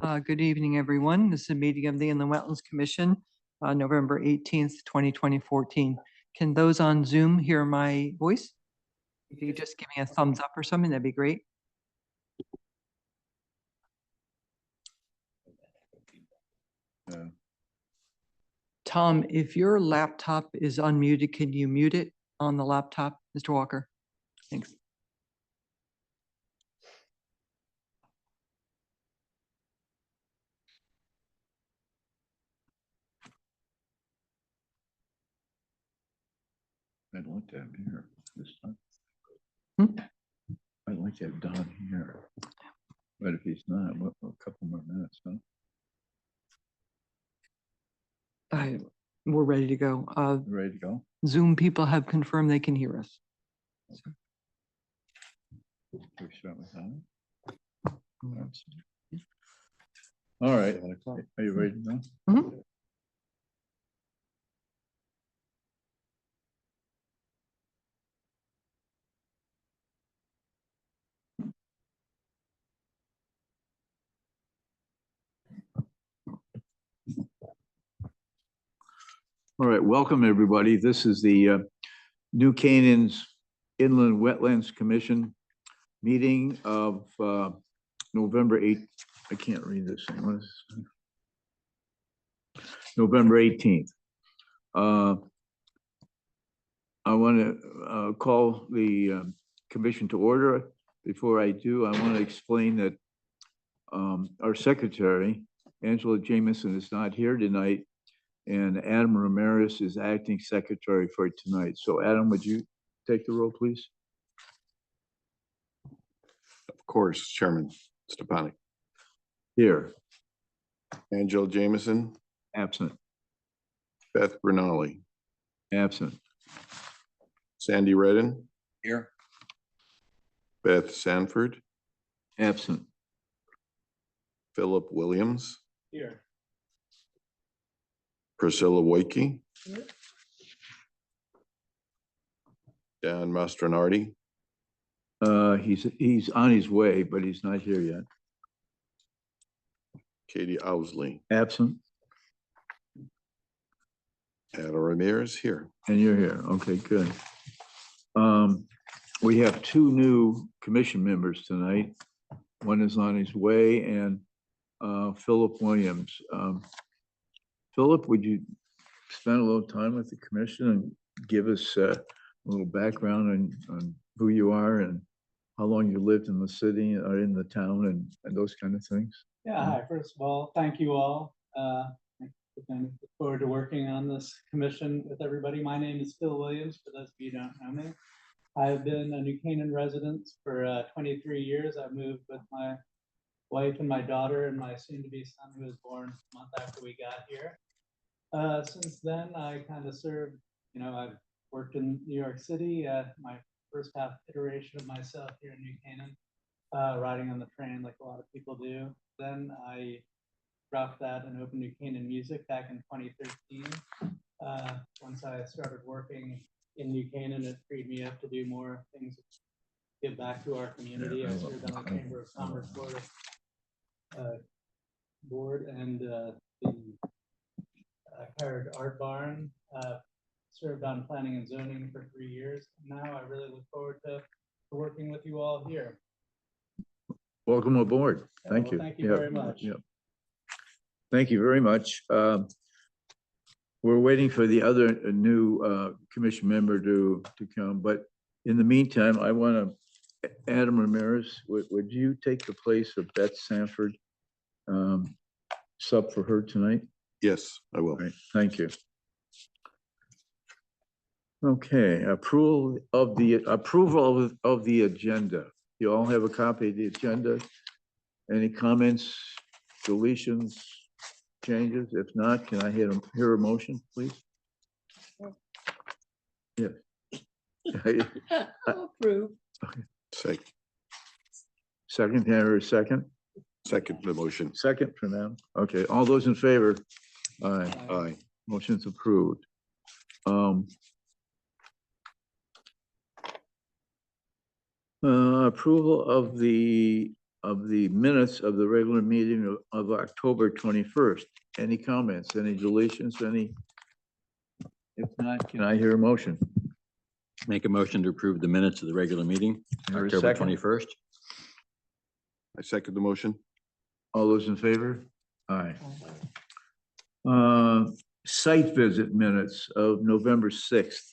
Good evening, everyone. This is a meeting of the Inland Wetlands Commission, November 18th, 2014. Can those on Zoom hear my voice? If you could just give me a thumbs up or something, that'd be great. Tom, if your laptop is unmuted, can you mute it on the laptop, Mr. Walker? Thanks. I'd like to have here this time. Hmm? I'd like to have Don here. But if he's not, what, a couple more minutes, huh? We're ready to go. Ready to go? Zoom people have confirmed they can hear us. So. We start with Don. All right. Are you ready to go? Mm-hmm. All right, welcome everybody. This is the New Canaan's Inland Wetlands Commission meeting of November 8th. I can't read this thing. What is this? November 18th. I want to call the commission to order. Before I do, I want to explain that our secretary, Angela Jamison, is not here tonight, and Adam Ramirez is acting secretary for tonight. So Adam, would you take the roll, please? Of course, Chairman Stepanek. Here. Angela Jameson. Absent. Beth Bernali. Absent. Sandy Redden. Here. Beth Sanford. Absent. Philip Williams. Here. Priscilla Woike. Here. Dan Mastronardi. He's on his way, but he's not here yet. Katie Owsley. Absent. Ada Ramirez here. And you're here. Okay, good. We have two new commission members tonight. One is on his way, and Philip Williams. Philip, would you spend a little time with the commission and give us a little background on who you are and how long you lived in the city or in the town and those kind of things? Yeah, hi, first of all, thank you all. I look forward to working on this commission with everybody. My name is Phil Williams, for those of you who don't know me. I've been a New Canaan resident for 23 years. I moved with my wife and my daughter and my soon-to-be son, who was born a month after we got here. Since then, I kind of served, I've worked in New York City, my first half iteration of myself here in New Canaan, riding on the train like a lot of people do. Then I dropped that and opened New Canaan Music back in 2013. Once I started working in New Canaan, it freed me up to do more things, give back to our community. I served on the Chamber of Commerce board and the Carriage Art Barn. Served on planning and zoning for 3 years. Now I really look forward to working with you all here. Welcome aboard. Thank you. Thank you very much. Yep. Thank you very much. We're waiting for the other new commission member to come, but in the meantime, I want to, Adam Ramirez, would you take the place of Beth Sanford, sub for her tonight? Yes, I will. Right. Thank you. Okay, approval of the agenda. You all have a copy of the agenda. Any comments, deletions, changes? If not, can I hear a motion, please? Yeah. Approve. Second, can I hear a second? Second the motion. Second for now. Okay, all those in favor? Aye. Aye. Motion's approved. Approval of the of the minutes of the regular meeting of October 21st. Any comments, any deletions, any? If not, can I hear a motion? Make a motion to approve the minutes of the regular meeting, Hear a October second? 21st. I second the motion. All those in favor? Aye. Site visit minutes of November 6th.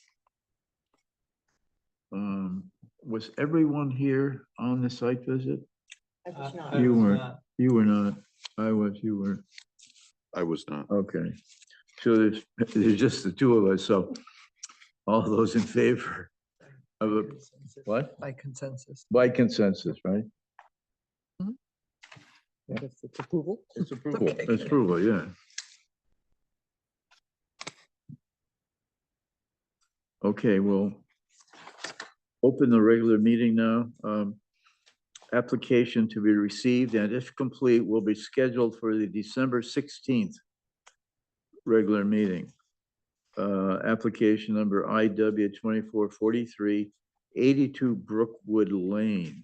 Was everyone here on the site visit? I You was weren't. not. You were not. I was, you were. I was not. Okay. So there's just the two of us, so all those in favor of the, what? By consensus. By consensus, right? If it's approval. It's approval. Okay. It's approval, yeah. Okay, we'll open the regular meeting now. Application to be received and if complete will be scheduled for the December 16th regular meeting. Application number IW 2443, 82 Brookwood Lane.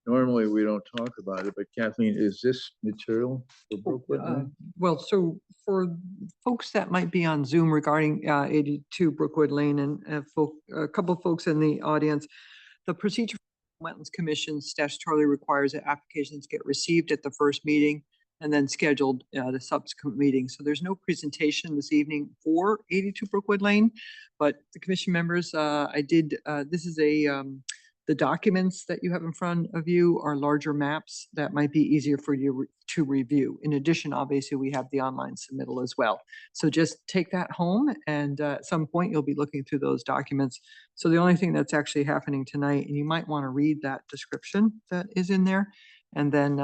Normally, we don't talk about it, but Kathleen, is this material for Brookwood Lane? Well, so for folks that might be on Zoom regarding 82 Brookwood Lane and a couple of folks in the audience, the procedure for Wetlands Commission statutorily requires that applications get received at the first meeting and then scheduled the subsequent meeting. So there's no presentation this evening for 82 Brookwood Lane, but the commission members, this is the documents that you have in front of you are larger maps that might be easier for you to review. In addition, obviously, we have the online submittal as well. So just take that home and at some point you'll be looking through those documents. So the only thing that's actually happening tonight, and you might want to read that description that is in there and then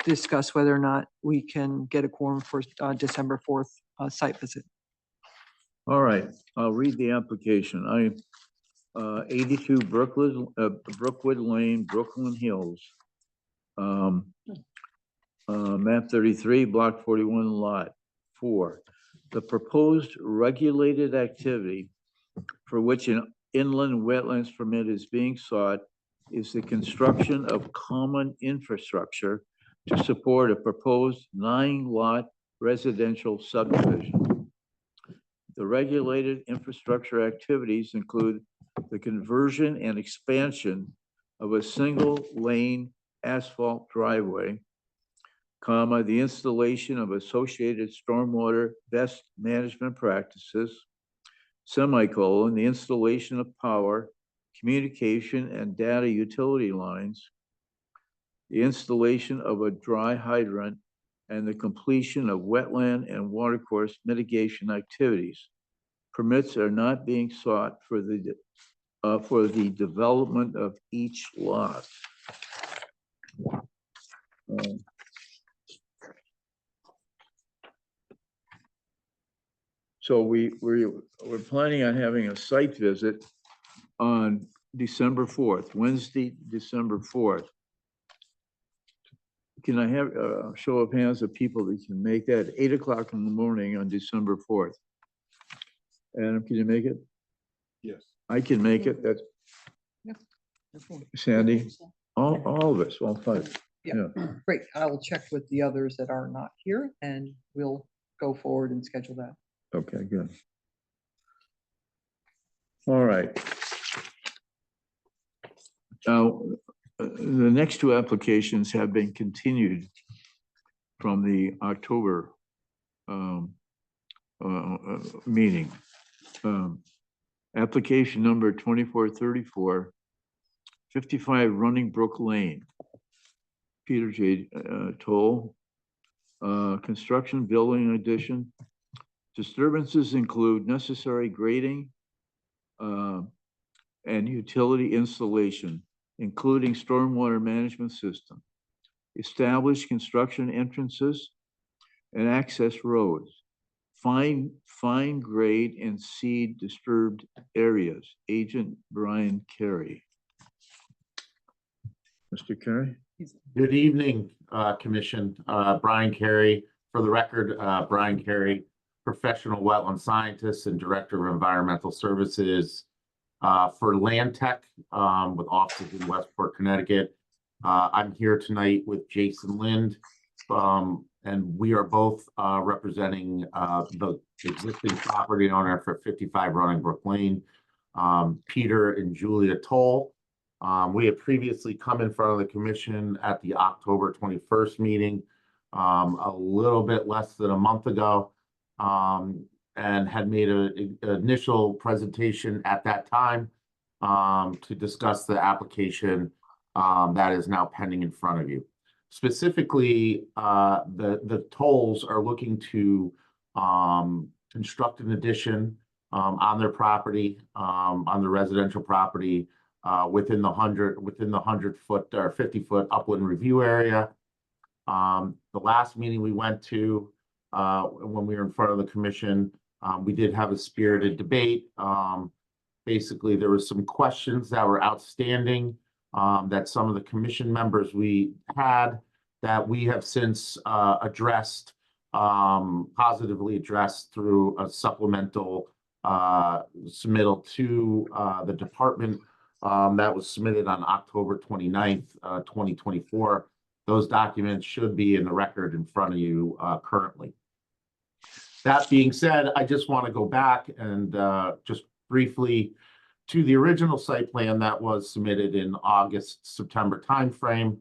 discuss whether or not we can get a quorum for December 4th site visit. All right, I'll read the application. 82 Brookwood Lane, Brooklyn Hills. Map 33, block 41, lot 4. The proposed regulated activity for which an inland wetlands permit is being sought is the construction of common infrastructure to support a proposed 9-lot residential subdivision. The regulated infrastructure activities include the conversion and expansion of a single-lane asphalt driveway, the installation of associated stormwater best management practices, the installation of power, communication, and data utility lines, the installation of a dry hydrant, and the completion of wetland and watercourse mitigation activities. Permits are not being sought for the development of each lot. So we're planning on having a site visit on December 4th, Wednesday, December 4th. Can I have a show of hands of people that can make that 8 o'clock in the morning on December 4th? Adam, can you make it? Yes. I can make it. That's Sandy, all of us, all 5. Yeah, great. I'll check with the others that are not here and we'll go forward and schedule that. Okay, good. All right. Now, the next 2 applications have been continued from the October meeting. Application number 2434, 55 Running Brook Lane, Peter J. Toll, construction building addition. Disturbances include necessary grading and utility installation, including stormwater management system, establish construction entrances and access roads, fine grade and seed disturbed areas. Agent Brian Carey. Mr. Carey? Good evening, Commission. Brian Carey. For the record, Brian Carey, professional wetland scientist and director of environmental services for Land Tech, with offices in Westport, Connecticut. I'm here tonight with Jason Lind, and we are both representing the existing property owner for 55 Running Brook Lane, Peter and Julia Toll. We had previously come in front of the commission at the October 21st meeting, a little bit less than a month ago, and had made an initial presentation at that time to discuss the application that is now pending in front of you. Specifically, the Tolls are looking to construct an addition on their property, on the residential property, within the 100-foot or 50-foot upland review area. The last meeting we went to, when we were in front of the commission, we did have a spirited debate. Basically, there were some questions that were outstanding that some of the commission members we had that we have since addressed, positively addressed through a supplemental submittal to the department that was submitted on October 29th, 2024. Those documents should be in the record in front of you currently. That being said, I just want to go back and just briefly to the original site plan that was submitted in August, September timeframe,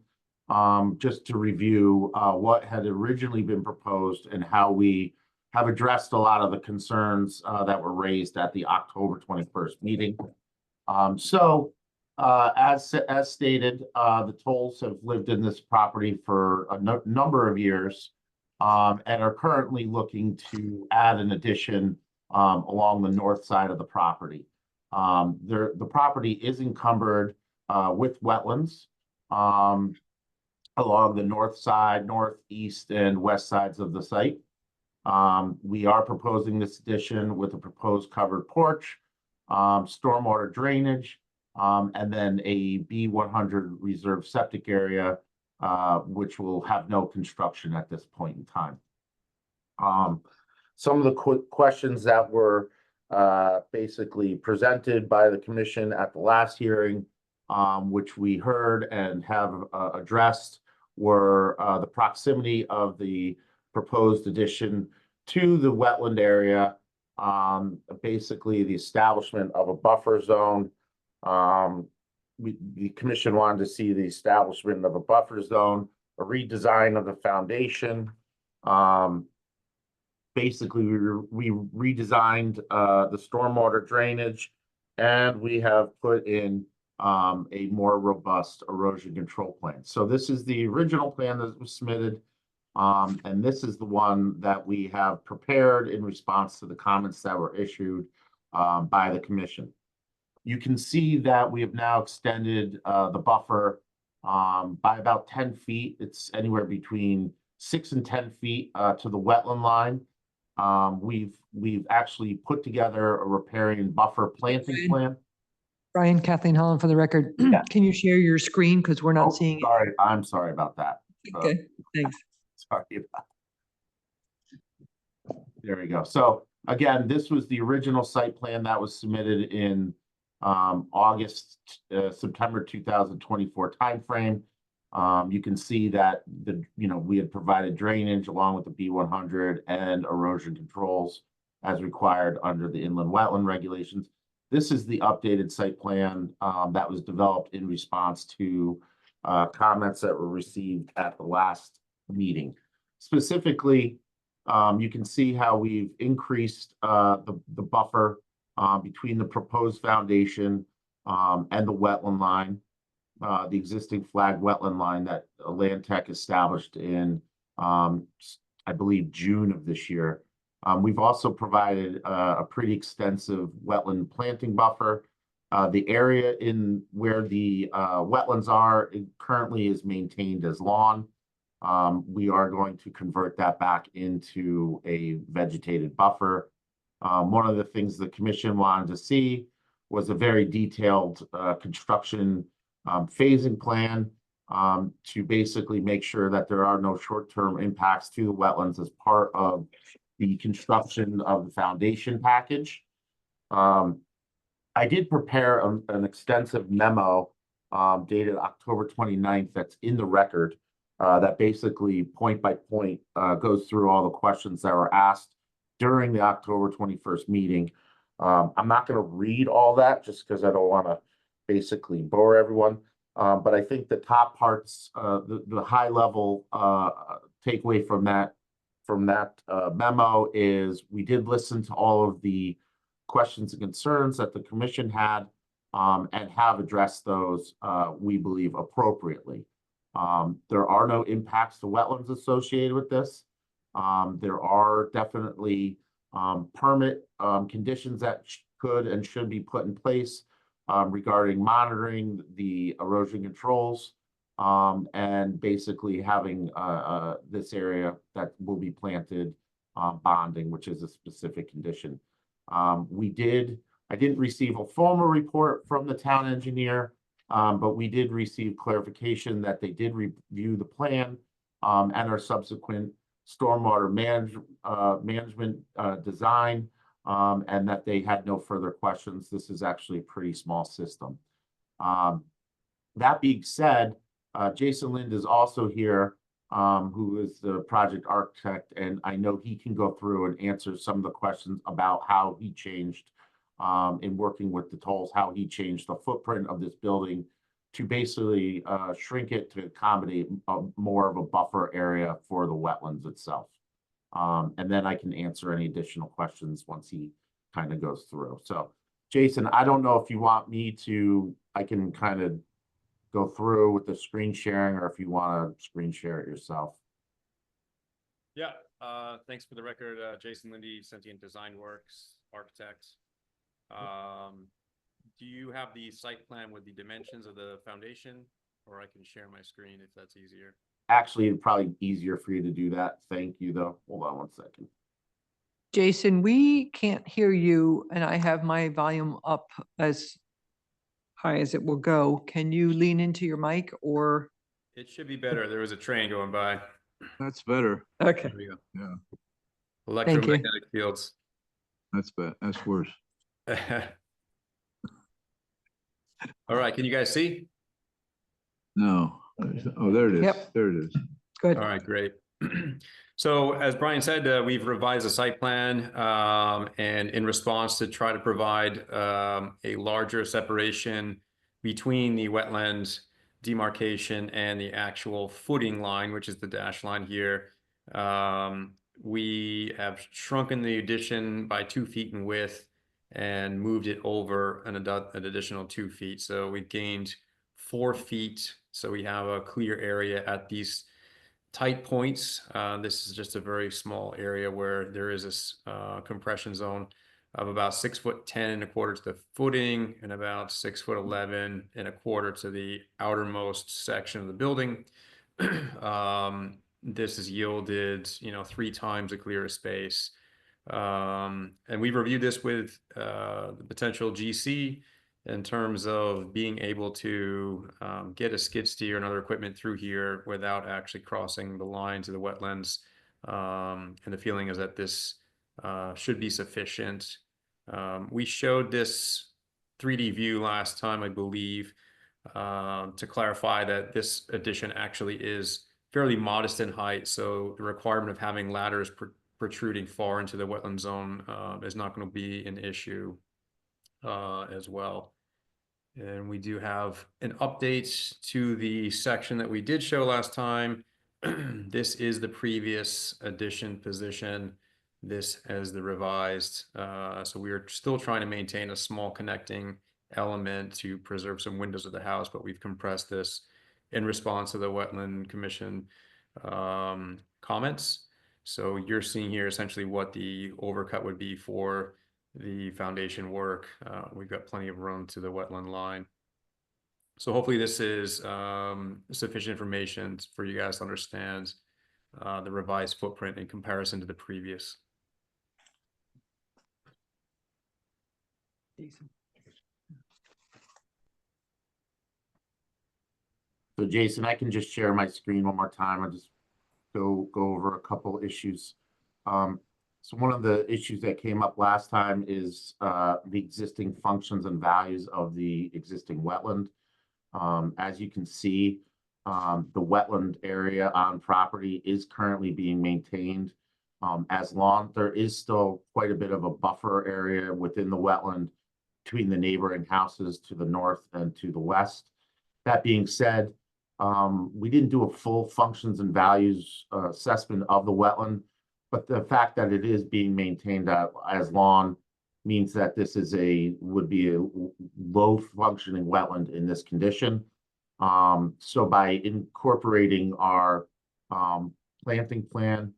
just to review what had originally been proposed and how we have addressed a lot of the concerns that were raised at the October 21st meeting. As stated, the Tolls have lived in this property for a number of years and are currently looking to add an addition along the north side of the property. The property is encumbered with wetlands along the north side, northeast, and west sides of the site. We are proposing this addition with a proposed covered porch, stormwater drainage, and then a B100 reserve septic area, which will have no construction at this point in time. Some of the questions that were basically presented by the commission at the last hearing, which we heard and have addressed, were the proximity of the proposed addition to the wetland area, basically the establishment of a buffer zone. The commission wanted to see the establishment of a buffer zone, a redesign of the foundation. Basically, we redesigned the stormwater drainage, and we have put in a more robust erosion control plan. So this is the original plan that was submitted, and this is the one that we have prepared in response to the comments that were issued by the commission. You can see that we have now extended the buffer by about 10 feet. It's anywhere between 6 and 10 feet to the wetland line. We've actually put together a riparian buffer planting plan. Brian, Kathleen Holland for the record. Yeah. Can you share your screen? Because we're not seeing it. Sorry, I'm sorry about that. Okay, thanks. Sorry about that. There we go. So again, this was the original site plan that was submitted in September 2024 timeframe. You can see that we had provided drainage along with the B100 and erosion controls as required under the inland wetland regulations. This is the updated site plan that was developed in response to comments that were received at the last meeting. Specifically, you can see how we've increased the buffer between the proposed foundation and the wetland line, the existing flag wetland line that Land Tech established in, I believe, June of this year. We've also provided a pretty extensive wetland planting buffer. The area in where the wetlands are currently is maintained as lawn. We are going to convert that back into a vegetated buffer. One of the things the commission wanted to see was a very detailed construction phasing plan to basically make sure that there are no short-term impacts to the wetlands as part of the construction of the foundation package. I did prepare an extensive memo dated October 29th that's in the record that basically point by point goes through all the questions that were asked during the October 21st meeting. I'm not going to read all that just because I don't want to basically bore everyone. But I think the top parts, the high level takeaway from that memo is we did listen to all of the questions and concerns that the commission had and have addressed those, we believe, appropriately. There are no impacts to wetlands associated with this. There are definitely permit conditions that could and should be put in place regarding monitoring the erosion controls and basically having this area that will be planted bonding, which is a specific condition. I didn't receive a formal report from the town engineer, but we did receive clarification that they did review the plan and our subsequent stormwater management design, and that they had no further questions. This is actually a pretty small system. That being said, Jason Lind is also here, who is the project architect, and I know he can go through and answer some of the questions about how he changed in working with the tolls, how he changed the footprint of this building to basically shrink it to accommodate more of a buffer area for the wetlands itself. And then I can answer any additional questions once he kind of goes through. So, Jason, I don't know if you want me to, I can kind of go through with the screen sharing, or if you want to screen share it yourself. Yeah, thanks for the record, Jason Lindy, Sentient Design Works, architect. Do you have the site plan with the dimensions of the foundation, or I can share my screen if that's easier? Actually, it'd probably be easier for you to do that. Thank you, though. Hold on one second. Jason, we can't hear you, and I have my volume up as high as it will go. Can you lean into your mic or? It should be better. There was a train going by. That's better. Okay. There we go. Yeah, Electromagnetic fields. that's bad. That's worse. All right, can you guys see? No. Oh, there it is. Yep. There it is. Good. All right, great. So as Brian said, we've revised the site plan and in response to try to provide a larger separation between the wetlands demarcation and the actual footing line, which is the dash line here. We have shrunken the addition by 2 feet in width and moved it over an additional 2 feet. So we gained 4 feet. So we have a clear area at these tight points. This is just a very small area where there is this compression zone of about 6'10" to the footing and about 6'11" to the outermost section of the building. This has yielded, 3 times the clearer space. And we've reviewed this with the potential GC in terms of being able to get a skid steer and other equipment through here without actually crossing the lines of the wetlands. And the feeling is that this should be sufficient. We showed this 3D view last time, I believe, to clarify that this addition actually is fairly modest in height. So the requirement of having ladders protruding far into the wetland zone is not going to be an issue as well. And we do have an update to the section that we did show last time. This is the previous addition position. This as the revised. So we are still trying to maintain a small connecting element to preserve some windows of the house, but we've compressed this in response to the Wetland Commission comments. So you're seeing here essentially what the overcut would be for the foundation work. We've got plenty of room to the wetland line. So hopefully this is sufficient information for you guys to understand the revised footprint in comparison to the previous. So Jason, I can just share my screen one more time. I'll just go over a couple issues. So one of the issues that came up last time is the existing functions and values of the existing wetland. As you can see, the wetland area on property is currently being maintained as lawn. There is still quite a bit of a buffer area within the wetland between the neighboring houses to the north and to the west. That being said, we didn't do a full functions and values assessment of the wetland, but the fact that it is being maintained as lawn means that this is would be a low functioning wetland in this condition. So by incorporating our planting plan,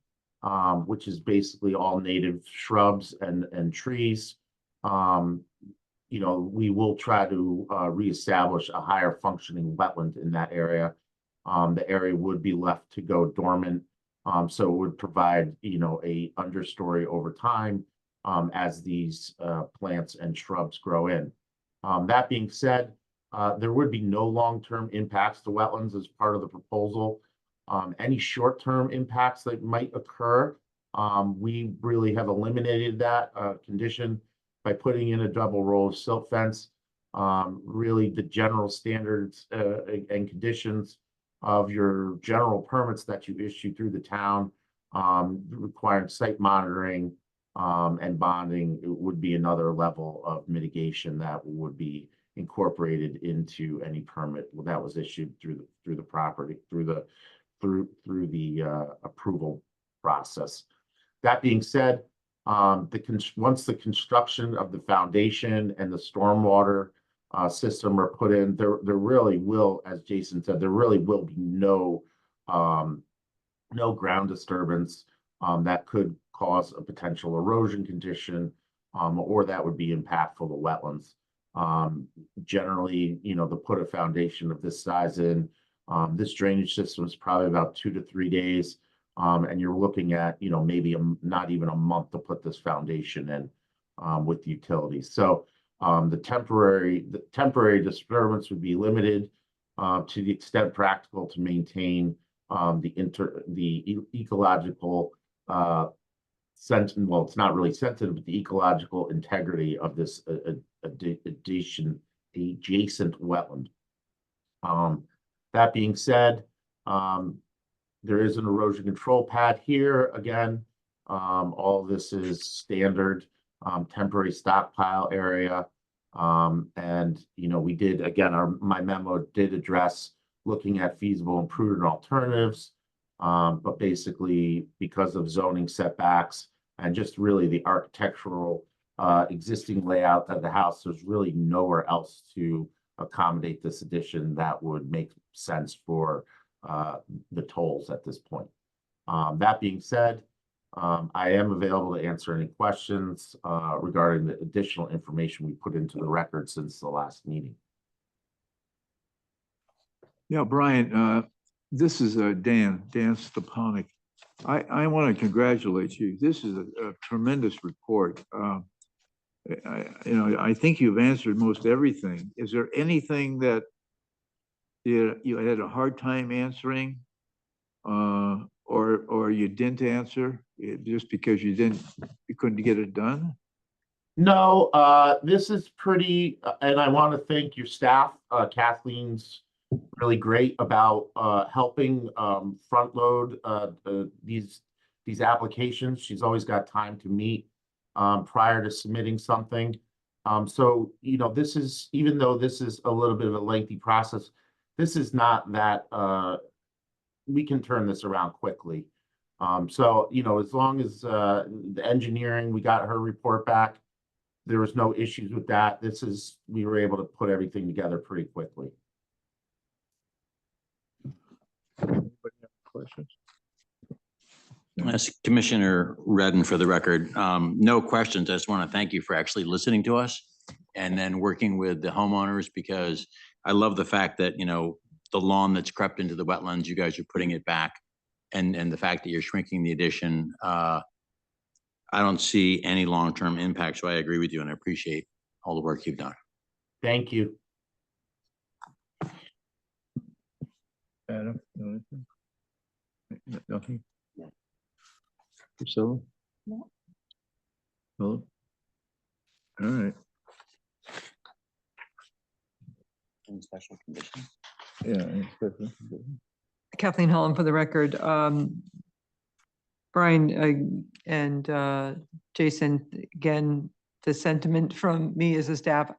which is basically all native shrubs and trees, you know, we will try to reestablish a higher functioning wetland in that area. The area would be left to go dormant, so it would provide, you know, a understory over time as these plants and shrubs grow in. That being said, there would be no long-term impacts to wetlands as part of the proposal. Any short-term impacts that might occur, we really have eliminated that condition by putting in a double row of silt fence. Really the general standards and conditions of your general permits that you issue through the town, requiring site monitoring and bonding, it would be another level of mitigation that would be incorporated into any permit that was issued through the property, through the approval process. That being said, once the construction of the foundation and the stormwater system are put in, there really will, as Jason said, there really will be no ground disturbance that could cause a potential erosion condition, or that would be impactful to wetlands. Generally, you know, to put a foundation of this size in, this drainage system is probably about 2 to 3 days. And you're looking at, you know, maybe not even a month to put this foundation in with utilities. So the temporary disturbance would be limited to the extent practical to maintain the ecological well, it's not really sensitive, but the ecological integrity of this adjacent wetland. That being said, there is an erosion control pad here. Again, all this is standard temporary stockpile area. And, you know, we did, again, my memo did address looking at feasible and prudent alternatives. But basically, because of zoning setbacks and just really the architectural existing layout of the house, there's really nowhere else to accommodate this addition that would make sense for the tolls at this point. That being said, I am available to answer any questions regarding the additional information we put into the record since the last meeting. Yeah, Brian, this is Dan Stepanek. I want to congratulate you. This is a tremendous report. I think you've answered most everything. Is there anything that you had a hard time answering, or you didn't answer just because you couldn't get it done? No, this is pretty, and I want to thank your staff. Kathleen's really great about helping front load these applications. She's always got time to meet prior to submitting something. So, you know, this is, even though this is a little bit of a lengthy process, this is not that we can turn this around quickly. So, you know, as long as the engineering, we got her report back, there was no issues with that. We were able to put everything together pretty quickly. Anybody have questions? As Commissioner Redden, for the record, no questions. I just want to thank you for actually listening to us and then working with the homeowners, because I love the fact that, you know, the lawn that's crept into the wetlands, you guys are putting it back, and the fact that you're shrinking the addition. I don't see any long-term impact, so I agree with you and I appreciate all the work you've done. Thank you. Adam, nothing? Priscilla? No. Philip? All right, Special conditions. yeah. any special- Kathleen Holland for the record. Brian and Jason, again, the sentiment from me as a staff,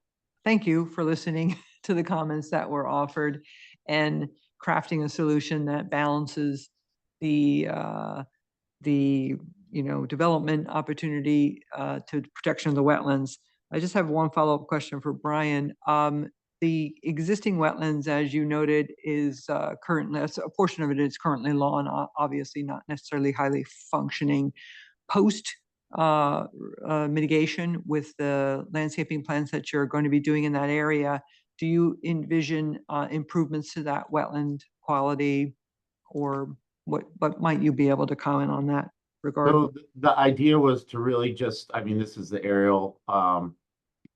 thank you for listening to the comments that were offered and crafting a solution that balances the development opportunity to protection of the wetlands. I just have one follow-up question for Brian. The existing wetlands, as you noted, is currently, a portion of it is currently lawn, obviously not necessarily highly functioning. Post mitigation with the landscaping plans that you're going to be doing in that area, do you envision improvements to that wetland quality, or what might you be able to comment on that regard? So the idea was to really just, I mean, this is the aerial.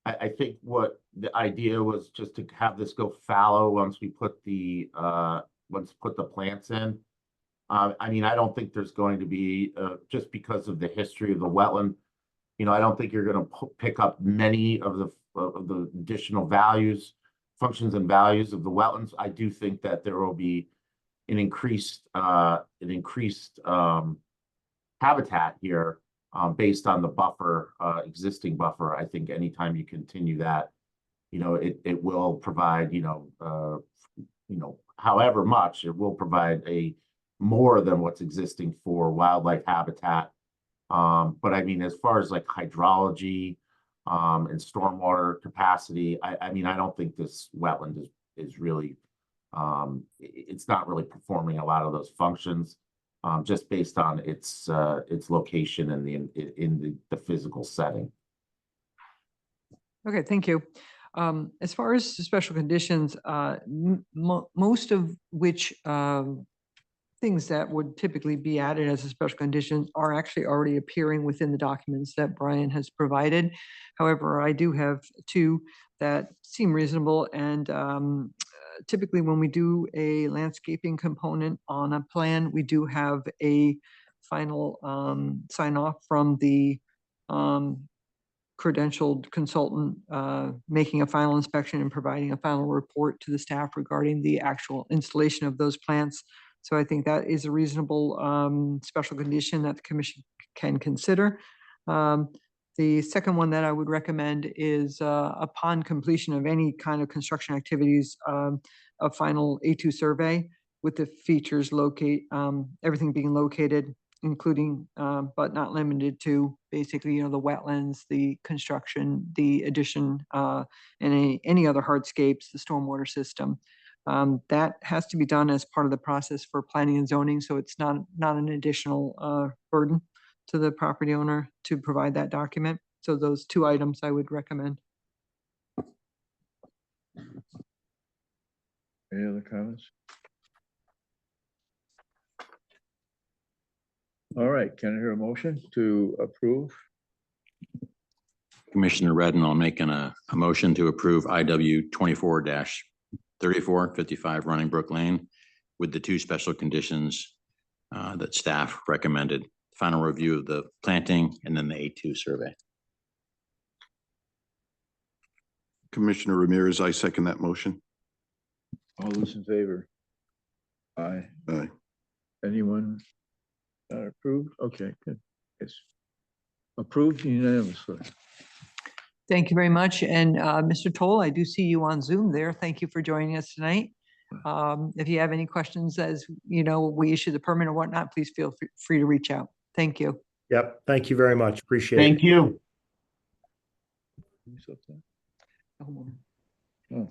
I think what the idea was just to have this go fallow once we put the plants in. I mean, I don't think there's going to be, just because of the history of the wetland, I don't think you're going to pick up many of the additional functions and values of the wetlands. I do think that there will be an increased habitat here, based on the buffer, existing buffer. I think anytime you continue that, it will provide, however much, it will provide more than what's existing for wildlife habitat. But I mean, as far as like hydrology, and stormwater capacity, I mean, I don't think this wetland is really, it's not really performing a lot of those functions, just based on its location and in the physical setting. Okay, thank you. As far as the special conditions, most of which things that would typically be added as a special condition are actually already appearing within the documents that Brian has provided. However, I do have two that seem reasonable, and typically when we do a landscaping component on a plan, we do have a final sign off from the credentialed consultant making a final inspection and providing a final report to the staff regarding the actual installation of those plants. So I think that is a reasonable special condition that the commission can consider. The second one that I would recommend is upon completion of any kind of construction activities, a final A2 survey with the features everything being located, including but not limited to basically, the wetlands, the construction, the addition, and any other hardscapes, the stormwater system. That has to be done as part of the process for planning and zoning, so it's not an additional burden to the property owner to provide that document. So those two items I would recommend. Any other comments? All right, can I hear a motion to approve? Commissioner Redden, I'll make a motion to approve IW 24-3455 Running Brook Lane with the two special conditions that staff recommended. Final review of the planting and then the A2 survey. Commissioner Ramirez, I second that motion. All those in favor? Aye. Aye. Anyone not approved? Okay, good. It's approved unanimously. Thank you very much. And Mr. Toll, I do see you on Zoom there. Thank you for joining us tonight. If you have any questions as we issue the permit or whatnot, please feel free to reach out. Thank you. Yep. Thank you very much. Appreciate it. Thank you. Oh.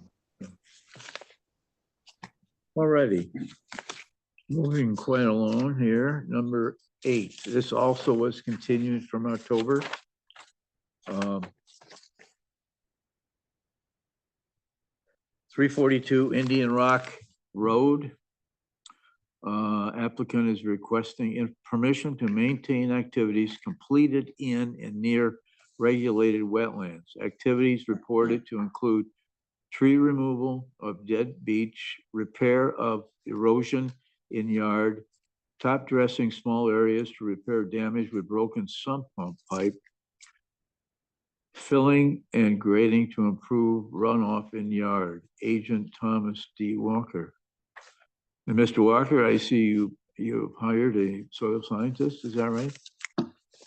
All righty. Moving quite along here, number 8. This also was continued from October. 342 Indian Rock Road. Applicant is requesting permission to maintain activities completed in and near regulated wetlands. Activities reported to include tree removal of dead beech, repair of erosion in yard, top dressing small areas to repair damage with broken sump pump pipe, filling and grading to improve runoff in yard, Agent Thomas D. Walker. And Mr. Walker, I see you've hired a soil scientist, is that right?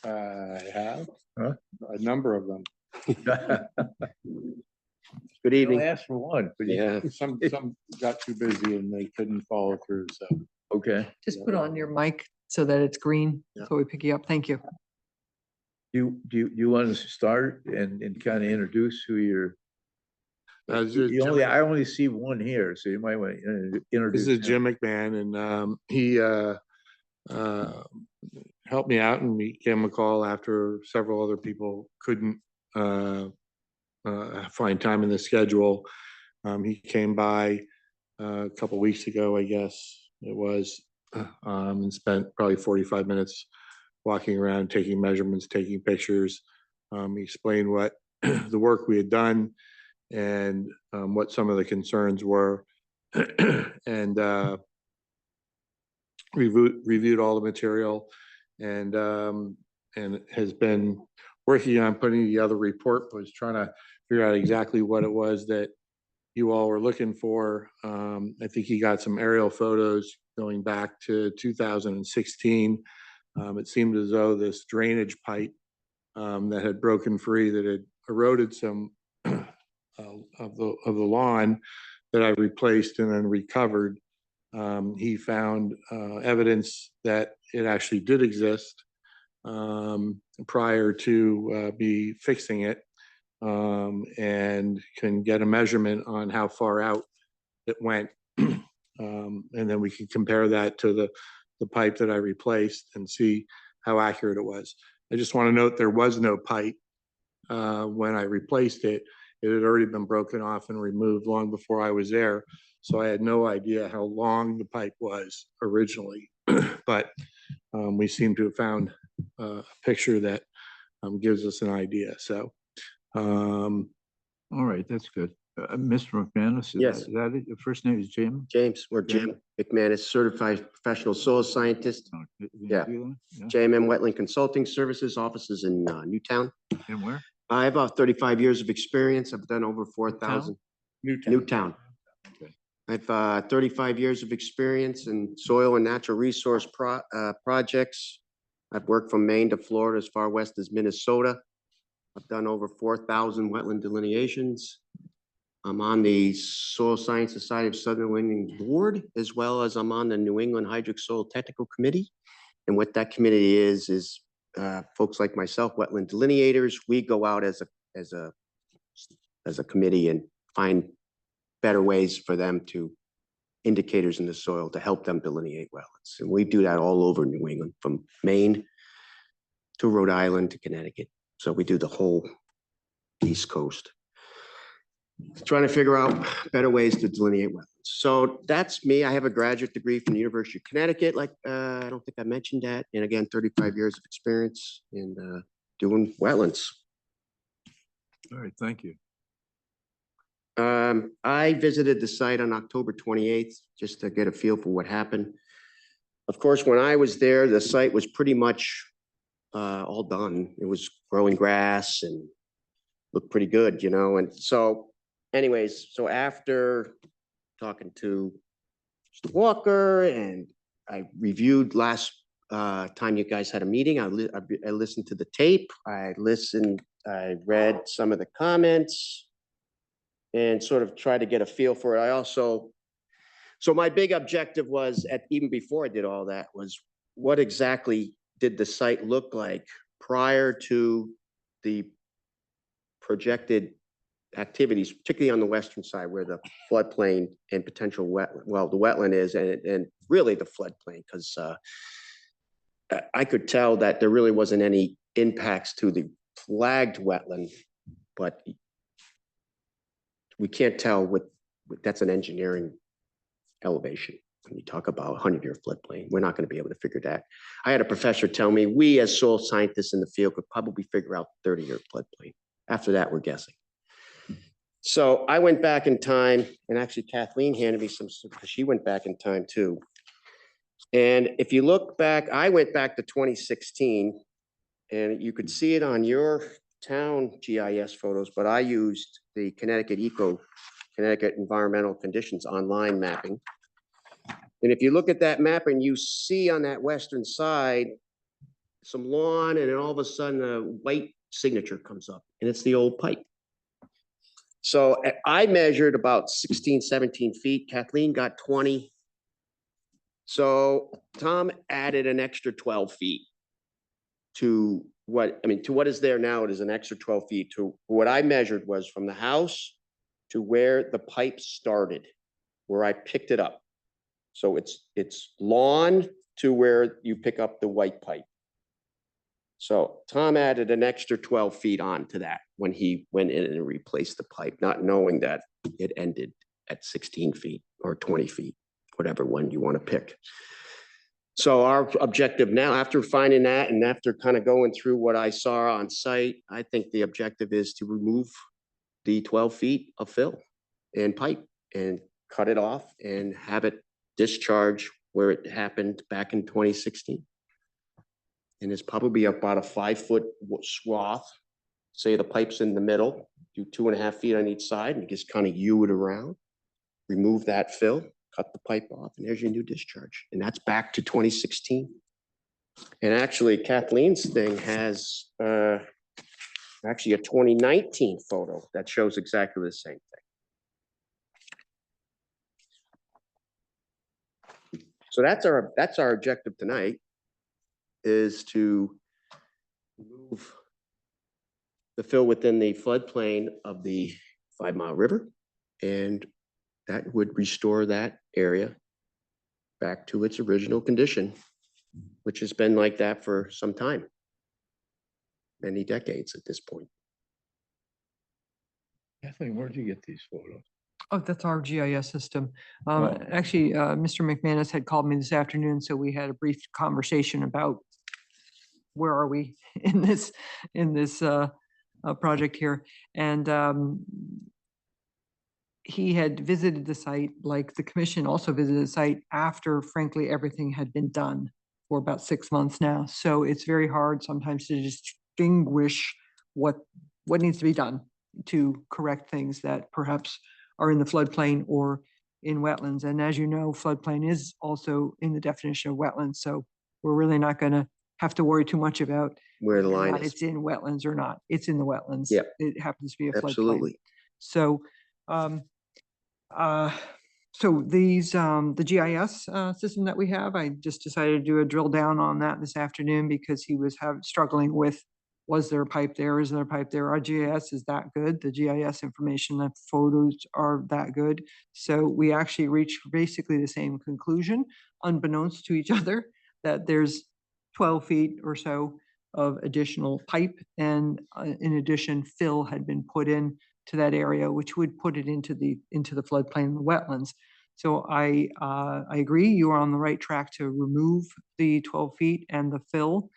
I have Huh? a number of them. Good evening. Ask for one, but Yeah, some got too busy and they couldn't follow through, so. okay. Just put on your mic so that it's green, Yeah. so we pick you up. Thank you. Do you want to start and kind of introduce who you're? I only see one here, so you might want to introduce. This is him. Jim McMahon, and he helped me out, and we gave him a call after several other people couldn't find time in the schedule. He came by a couple weeks ago, I guess it was, and spent probably 45 minutes walking around, taking measurements, taking pictures. He explained what the work we had done and what some of the concerns were, and reviewed all the material, and has been working on putting together a report. Was trying to figure out exactly what it was that you all were looking for. I think he got some aerial photos going back to 2016. It seemed as though this drainage pipe that had broken free, that had eroded some of the lawn, that I replaced and then recovered. He found evidence that it actually did exist prior to me fixing it, and can get a measurement on how far out it went. And then we can compare that to the pipe that I replaced and see how accurate it was. I just want to note there was no pipe when I replaced it. It had already been broken off and removed long before I was there. So I had no idea how long the pipe was originally. But we seem to have found a picture that gives us an idea. So, All right, that's good. Mr. McManus, Yes. is that it? Your first name is Jim? James, or Jim McManus, certified professional soil scientist, Oh, did you Yeah. do that? Yeah. JMM Wetland Consulting Services, offices in Newtown. And where? I have about 35 years of experience. I've done over 4,000. Newtown. Okay. I've 35 years of experience in soil and natural resource projects. I've worked from Maine to Florida, as far west as Minnesota. I've done over 4,000 wetland delineations. I'm on the Soil Science Society of Southern New England Board, as well as I'm on the New England Hydric Soil Technical Committee. And what that committee is folks like myself, wetland delineators. We go out as a committee and find better ways for them to indicators in the soil to help them delineate wetlands. And we do that all over New England, from Maine to Rhode Island to Connecticut. So we do the whole East Coast, trying to figure out better ways to delineate wetlands. So that's me. I have a graduate degree from the University of Connecticut. Like, I don't think I mentioned that. And again, 35 years of experience in doing wetlands. All right, thank you. I visited the site on October 28th, just to get a feel for what happened. Of course, when I was there, the site was pretty much all done. It was growing grass and looked pretty good, you know? And so anyways, so after talking to Mr. Walker, and I reviewed last time you guys had a meeting, I listened to the tape, I read some of the comments and sort of tried to get a feel for it. So my big objective was, even before I did all that, was what exactly did the site look like prior to the projected activities, particularly on the western side where the floodplain and potential the wetland is, and really the floodplain, because I could tell that there really wasn't any impacts to the flagged wetland, but we can't tell what that's an engineering elevation. When you talk about 100-year floodplain, we're not going to be able to figure that. I had a professor tell me we as soil scientists in the field could probably figure out 30-year floodplain. After that, we're guessing. So I went back in time, and actually Kathleen handed me some, because she went back in time too. And if you look back, I went back to 2016, and you could see it on your town GIS photos, but I used the Connecticut Environmental Conditions online mapping. And if you look at that map and you see on that western side some lawn, and then all of a sudden a white signature comes up, and it's the old pipe. So I measured about 16, 17 feet. Kathleen got 20. So Tom added an extra 12 feet to what is there now. It is an extra 12 feet to what I measured was from the house to where the pipe started, where I picked it up. So it's lawn to where you pick up the white pipe. So Tom added an extra 12 feet onto that when he went in and replaced the pipe, not knowing that it ended at 16 feet or 20 feet, whatever one you want to pick. So our objective now, after finding that and after kind of going through what I saw on site, I think the objective is to remove the 12 feet of fill and pipe and cut it off and have it discharge where it happened back in 2016. And it's probably about a 5-foot swath. Say the pipe's in the middle, do 2.5 feet on each side and just kind of U it around, remove that fill, cut the pipe off, and there's your new discharge. And that's back to 2016. And actually Kathleen's thing has actually a 2019 photo that shows exactly the same thing. So that's our objective tonight, is to move the fill within the floodplain of the 5 Mile River, and that would restore that area back to its original condition, which has been like that for some time, many decades at this point. Kathleen, where'd you get these photos? Oh, that's our GIS system. Oh. Actually, Mr. McManus had called me this afternoon, so we had a brief conversation about where are we in this project here. And he had visited the site, like the commission also visited the site after, frankly, everything had been done for about 6 months now. So it's very hard sometimes to distinguish what needs to be done to correct things that perhaps are in the floodplain or in wetlands. And as you know, floodplain is also in the definition of wetlands. So we're really not going to have to worry too much about Where the whether or line not is. it's in wetlands or not. It's in the wetlands. Yep. It happens to be a floodplain. Absolutely. So, so these, the GIS system that we have, I just decided to do a drill down on that this afternoon because he was struggling with, was there a pipe there? Is there a pipe there? Our GIS is that good. The GIS information, the photos are that good. So we actually reached basically the same conclusion, unbeknownst to each other, that there's 12 feet or so of additional pipe, and in addition, fill had been put in to that area, which would put it into the floodplain and the wetlands. So I agree, you are on the right track to remove the 12 feet and the fill.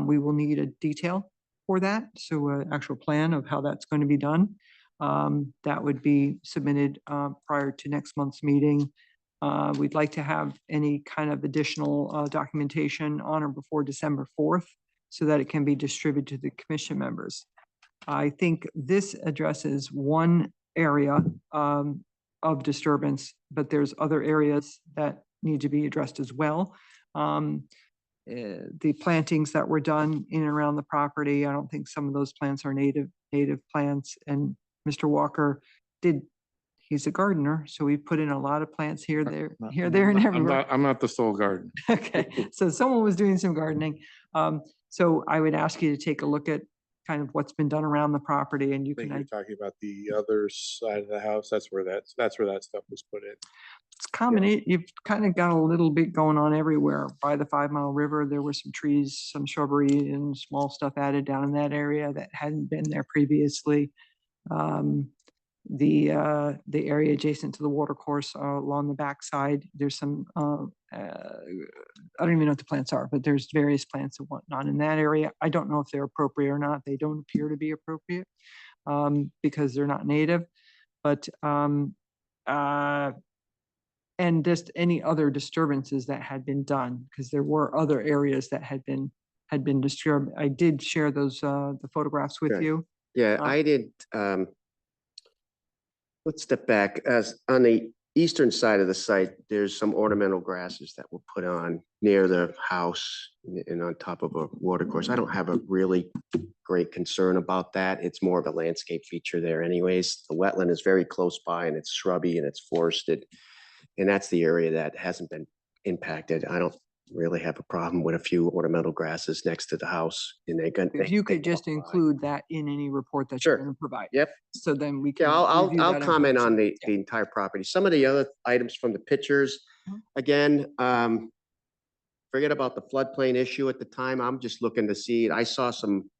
We will need a detail for that, so an actual plan of how that's going to be done. That would be submitted prior to next month's meeting. We'd like to have any kind of additional documentation on or before December 4th so that it can be distributed to the commission members. I think this addresses one area of disturbance, but there's other areas that need to be addressed as well. The plantings that were done in and around the property, I don't think some of those plants are native plants. And Mr. Walker he's a gardener, so we put in a lot of plants here, there, and everywhere. I'm not the sole gardener. Okay, so someone was doing some gardening. So I would ask you to take a look at kind of what's been done around the property, and you I think can, you're talking about the other side of the house. That's where that stuff was put in. it's combination, you've kind of got a little bit going on everywhere. By the 5 Mile River, there were some trees, some shrubbery and small stuff added down in that area that hadn't been there previously. The area adjacent to the water course along the backside, there's some, I don't even know what the plants are, but there's various plants and whatnot in that area. I don't know if they're appropriate or not. They don't appear to be appropriate because they're not native, but and just any other disturbances that had been done, because there were other areas that had been had been disturbed. I did share those, the photographs with Okay. you. Yeah, I did, let's step back. As on the eastern side of the site, there's some ornamental grasses that were put on near the house and on top of a water course. I don't have a really great concern about that. It's more of a landscape feature there anyways. The wetland is very close by and it's shrubby and it's forested. And that's the area that hasn't been impacted. I don't really have a problem with a few ornamental grasses next to the house. And they're gonna. If you could just include that in any report that Sure. you're going to provide. Yep. So then we can. Yeah, I'll review that comment on information. the entire property. Some of the other items from the pictures, Mhm. again, forget about the floodplain issue at the time. I'm just looking to see, I saw some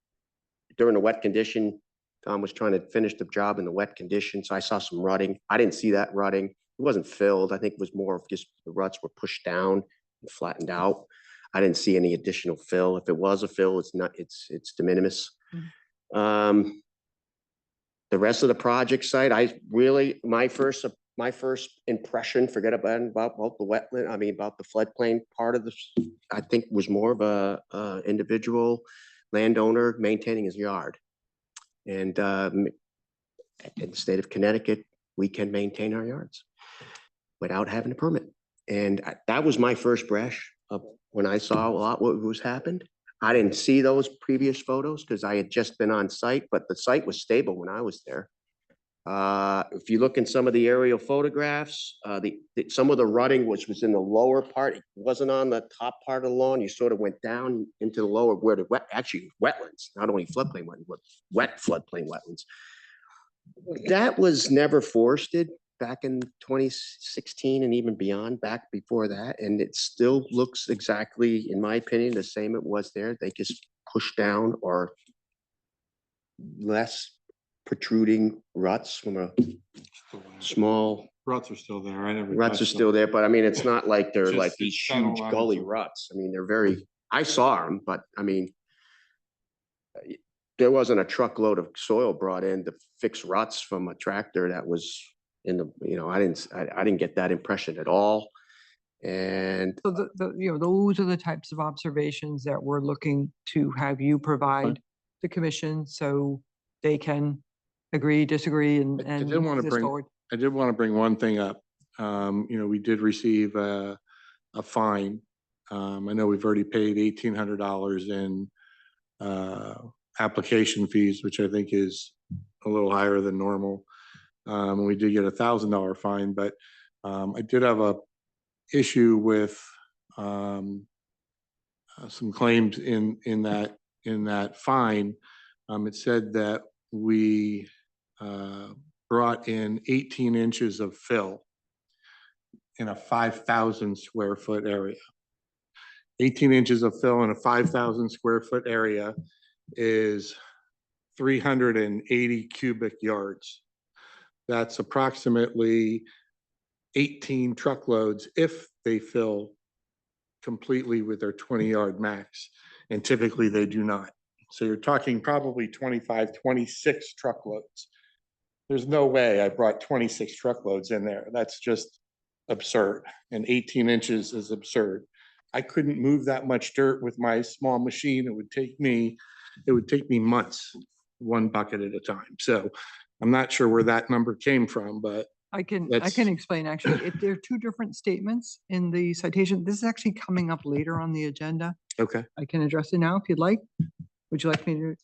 during the wet condition. Tom was trying to finish the job in the wet condition, so I saw some rutting. I didn't see that rutting. It wasn't filled. I think it was more of just the ruts were pushed down and flattened out. I didn't see any additional fill. If it was a fill, it's not, it's de minimis. The rest of the project site, I really, my first impression, forget about the wetland, I mean, about the floodplain part of this, I think was more of a individual landowner maintaining his yard. And in the state of Connecticut, we can maintain our yards without having a permit. And that was my first brush of when I saw a lot what was happened. I didn't see those previous photos because I had just been on site, but the site was stable when I was there. If you look in some of the aerial photographs, some of the rutting, which was in the lower part, it wasn't on the top part of the lawn. You sort of went down into the lower where the wetlands, not only floodplain wetlands, but wet floodplain wetlands. That was never forested back in 2016 and even beyond, back before that. And it still looks exactly, in my opinion, the same it was there. They just pushed down or less protruding ruts from a small. Ruts are still there. I never. Ruts are touched still them. there, but I mean, it's not like they're Just- like these it's settled huge on gully its own. ruts. I mean, they're very, I saw them, but I mean, there wasn't a truckload of soil brought in to fix ruts from a tractor that was in the, I didn't get that impression at all. And So those are the types of observations that we're looking to have you provide the commission so they can agree, disagree, and I did want to move this bring, forward. I did want to bring one thing up. We did receive a fine. I know we've already paid $1,800 in application fees, which I think is a little higher than normal. We did get $1,000 fine, but I did have a issue with some claims in that fine. It said that we brought in 18 inches of fill in a 5,000 square foot area. 18 inches of fill in a 5,000 square foot area is 380 cubic yards. That's approximately 18 truckloads if they fill completely with their 20-yard max. And typically they do not. So you're talking probably 25, 26 truckloads. There's no way I brought 26 truckloads in there. That's just absurd. And 18 inches is absurd. I couldn't move that much dirt with my small machine. It would take me months, one bucket at a time. So I'm not sure where that number came from, but I can let's- explain actually. If there are two different statements in the citation, this is actually coming up later on the agenda. okay. I can address it now if you'd like. Would you like me to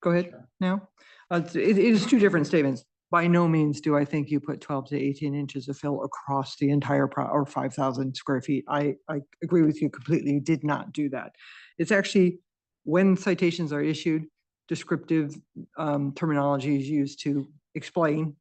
go ahead now? It is two different statements. By no means do I think you put 12 to 18 inches of fill across the entire or 5,000 square feet. I agree with you completely. You did not do that. It's actually when citations are issued, descriptive terminology is used to explain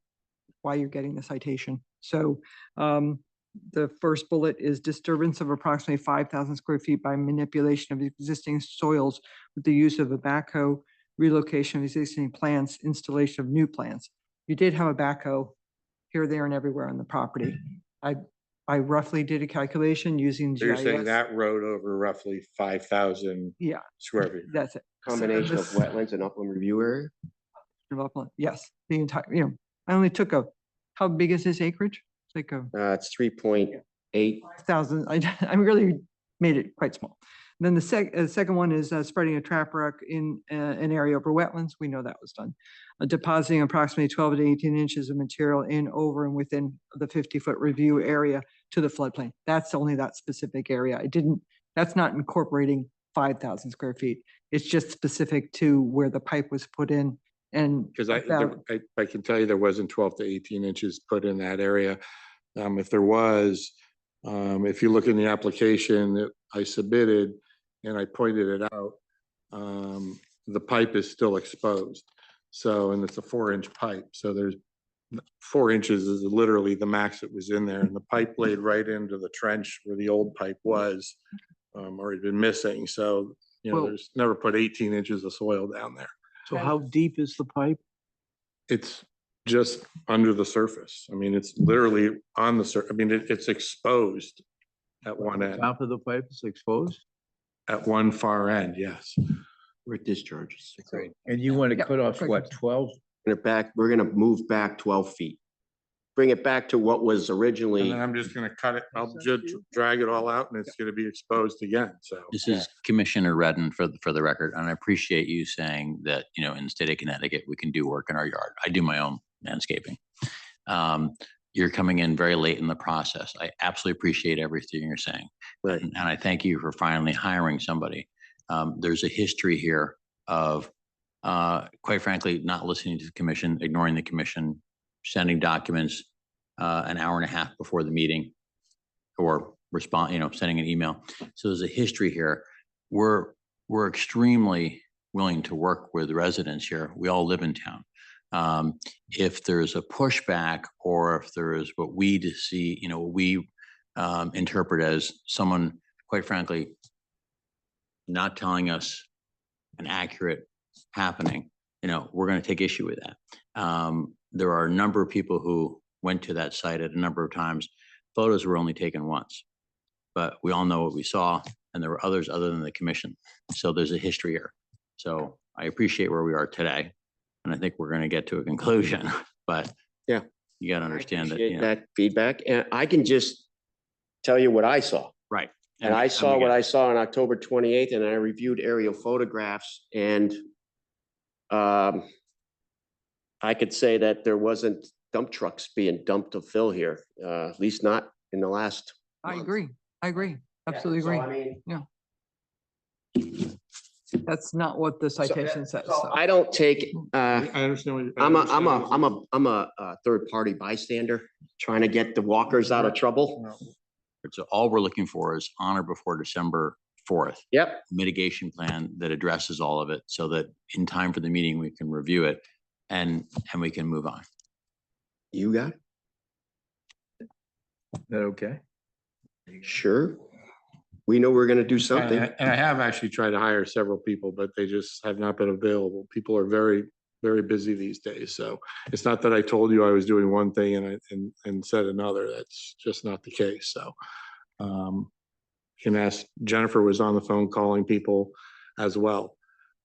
why you're getting the citation. So the first bullet is disturbance of approximately 5,000 square feet by manipulation of existing soils with the use of a backhoe, relocation of existing plants, installation of new plants. You did have a backhoe here, there, and everywhere on the property. I roughly did a calculation using So you're saying GIS. that road over roughly 5,000 Yeah, square feet. that's it. combination of this- wetlands and upland review area. Development, yes, the entire, I only took how big is this acreage? It's like a It's 3.8. 5,000, I really made it quite small. Then the second one is spreading a trap rock in an area over wetlands. We know that was done. Depositing approximately 12 to 18 inches of material in, over, and within the 50-foot review area to the floodplain. That's only that specific area. That's not incorporating 5,000 square feet. It's just specific to where the pipe was put in. And Because I can tell you there wasn't 12 to 18 inches put in that area. If there was, if you look in the application that I submitted and I pointed it out, the pipe is still exposed. So, and it's a 4-inch pipe. So there's 4 inches is literally the max that was in there, and the pipe laid right into the trench where the old pipe was, or had been missing. So, Well- there's never put 18 inches of soil down there. So how deep is the pipe? It's just under the surface. I mean, it's literally on the I mean, it's exposed at one end, Top of the pipe is exposed? at one far end, yes. Where it discharges. And you want to Yeah, cut off great what, question. 12? We're gonna move back 12 feet. Bring it back to what was And originally, then I'm just gonna cut it, I'll just drag it all out and it's gonna be exposed again, so. This is Commissioner Redden for the record, and I appreciate you saying that, in the state of Connecticut, we can do work in our yard. I do my own landscaping. You're coming in very late in the process. I absolutely appreciate everything you're saying. Right. And I thank you for finally hiring somebody. There's a history here of, quite frankly, not listening to the commission, ignoring the commission, sending documents an hour and a half before the meeting, or sending an email. So there's a history here. We're extremely willing to work with residents here. We all live in town. If there's a pushback, or if there is what we see, what we interpret as someone, quite frankly, not telling us an accurate happening, we're going to take issue with that. There are a number of people who went to that site at a number of times. Photos were only taken once, but we all know what we saw, and there were others other than the commission. So there's a history here. So I appreciate where we are today, and I think we're going to get to a conclusion, but Yeah. you got to understand that, appreciate that feedback, and I can just tell you what I saw. right. And I saw what I saw on October 28th, and I reviewed aerial photographs, and I could say that there wasn't dump trucks being dumped to fill here, at least not in the last I month. agree. Absolutely So, agree. I mean, That's not what the citation says. So. I don't take, I understand what you're. I'm a third-party bystander, trying to get the walkers out of trouble. So all we're looking for is on or before December 4th. Yep, Mitigation plan that addresses all of it, so that in time for the meeting, we can review it and we can move on. you got it? Is that okay? Sure. We know we're gonna do something. And I have actually tried to hire several people, but they just have not been available. People are very, very busy these days. So it's not that I told you I was doing one thing and said another. That's just not the case. So you can ask, Jennifer was on the phone calling people as well.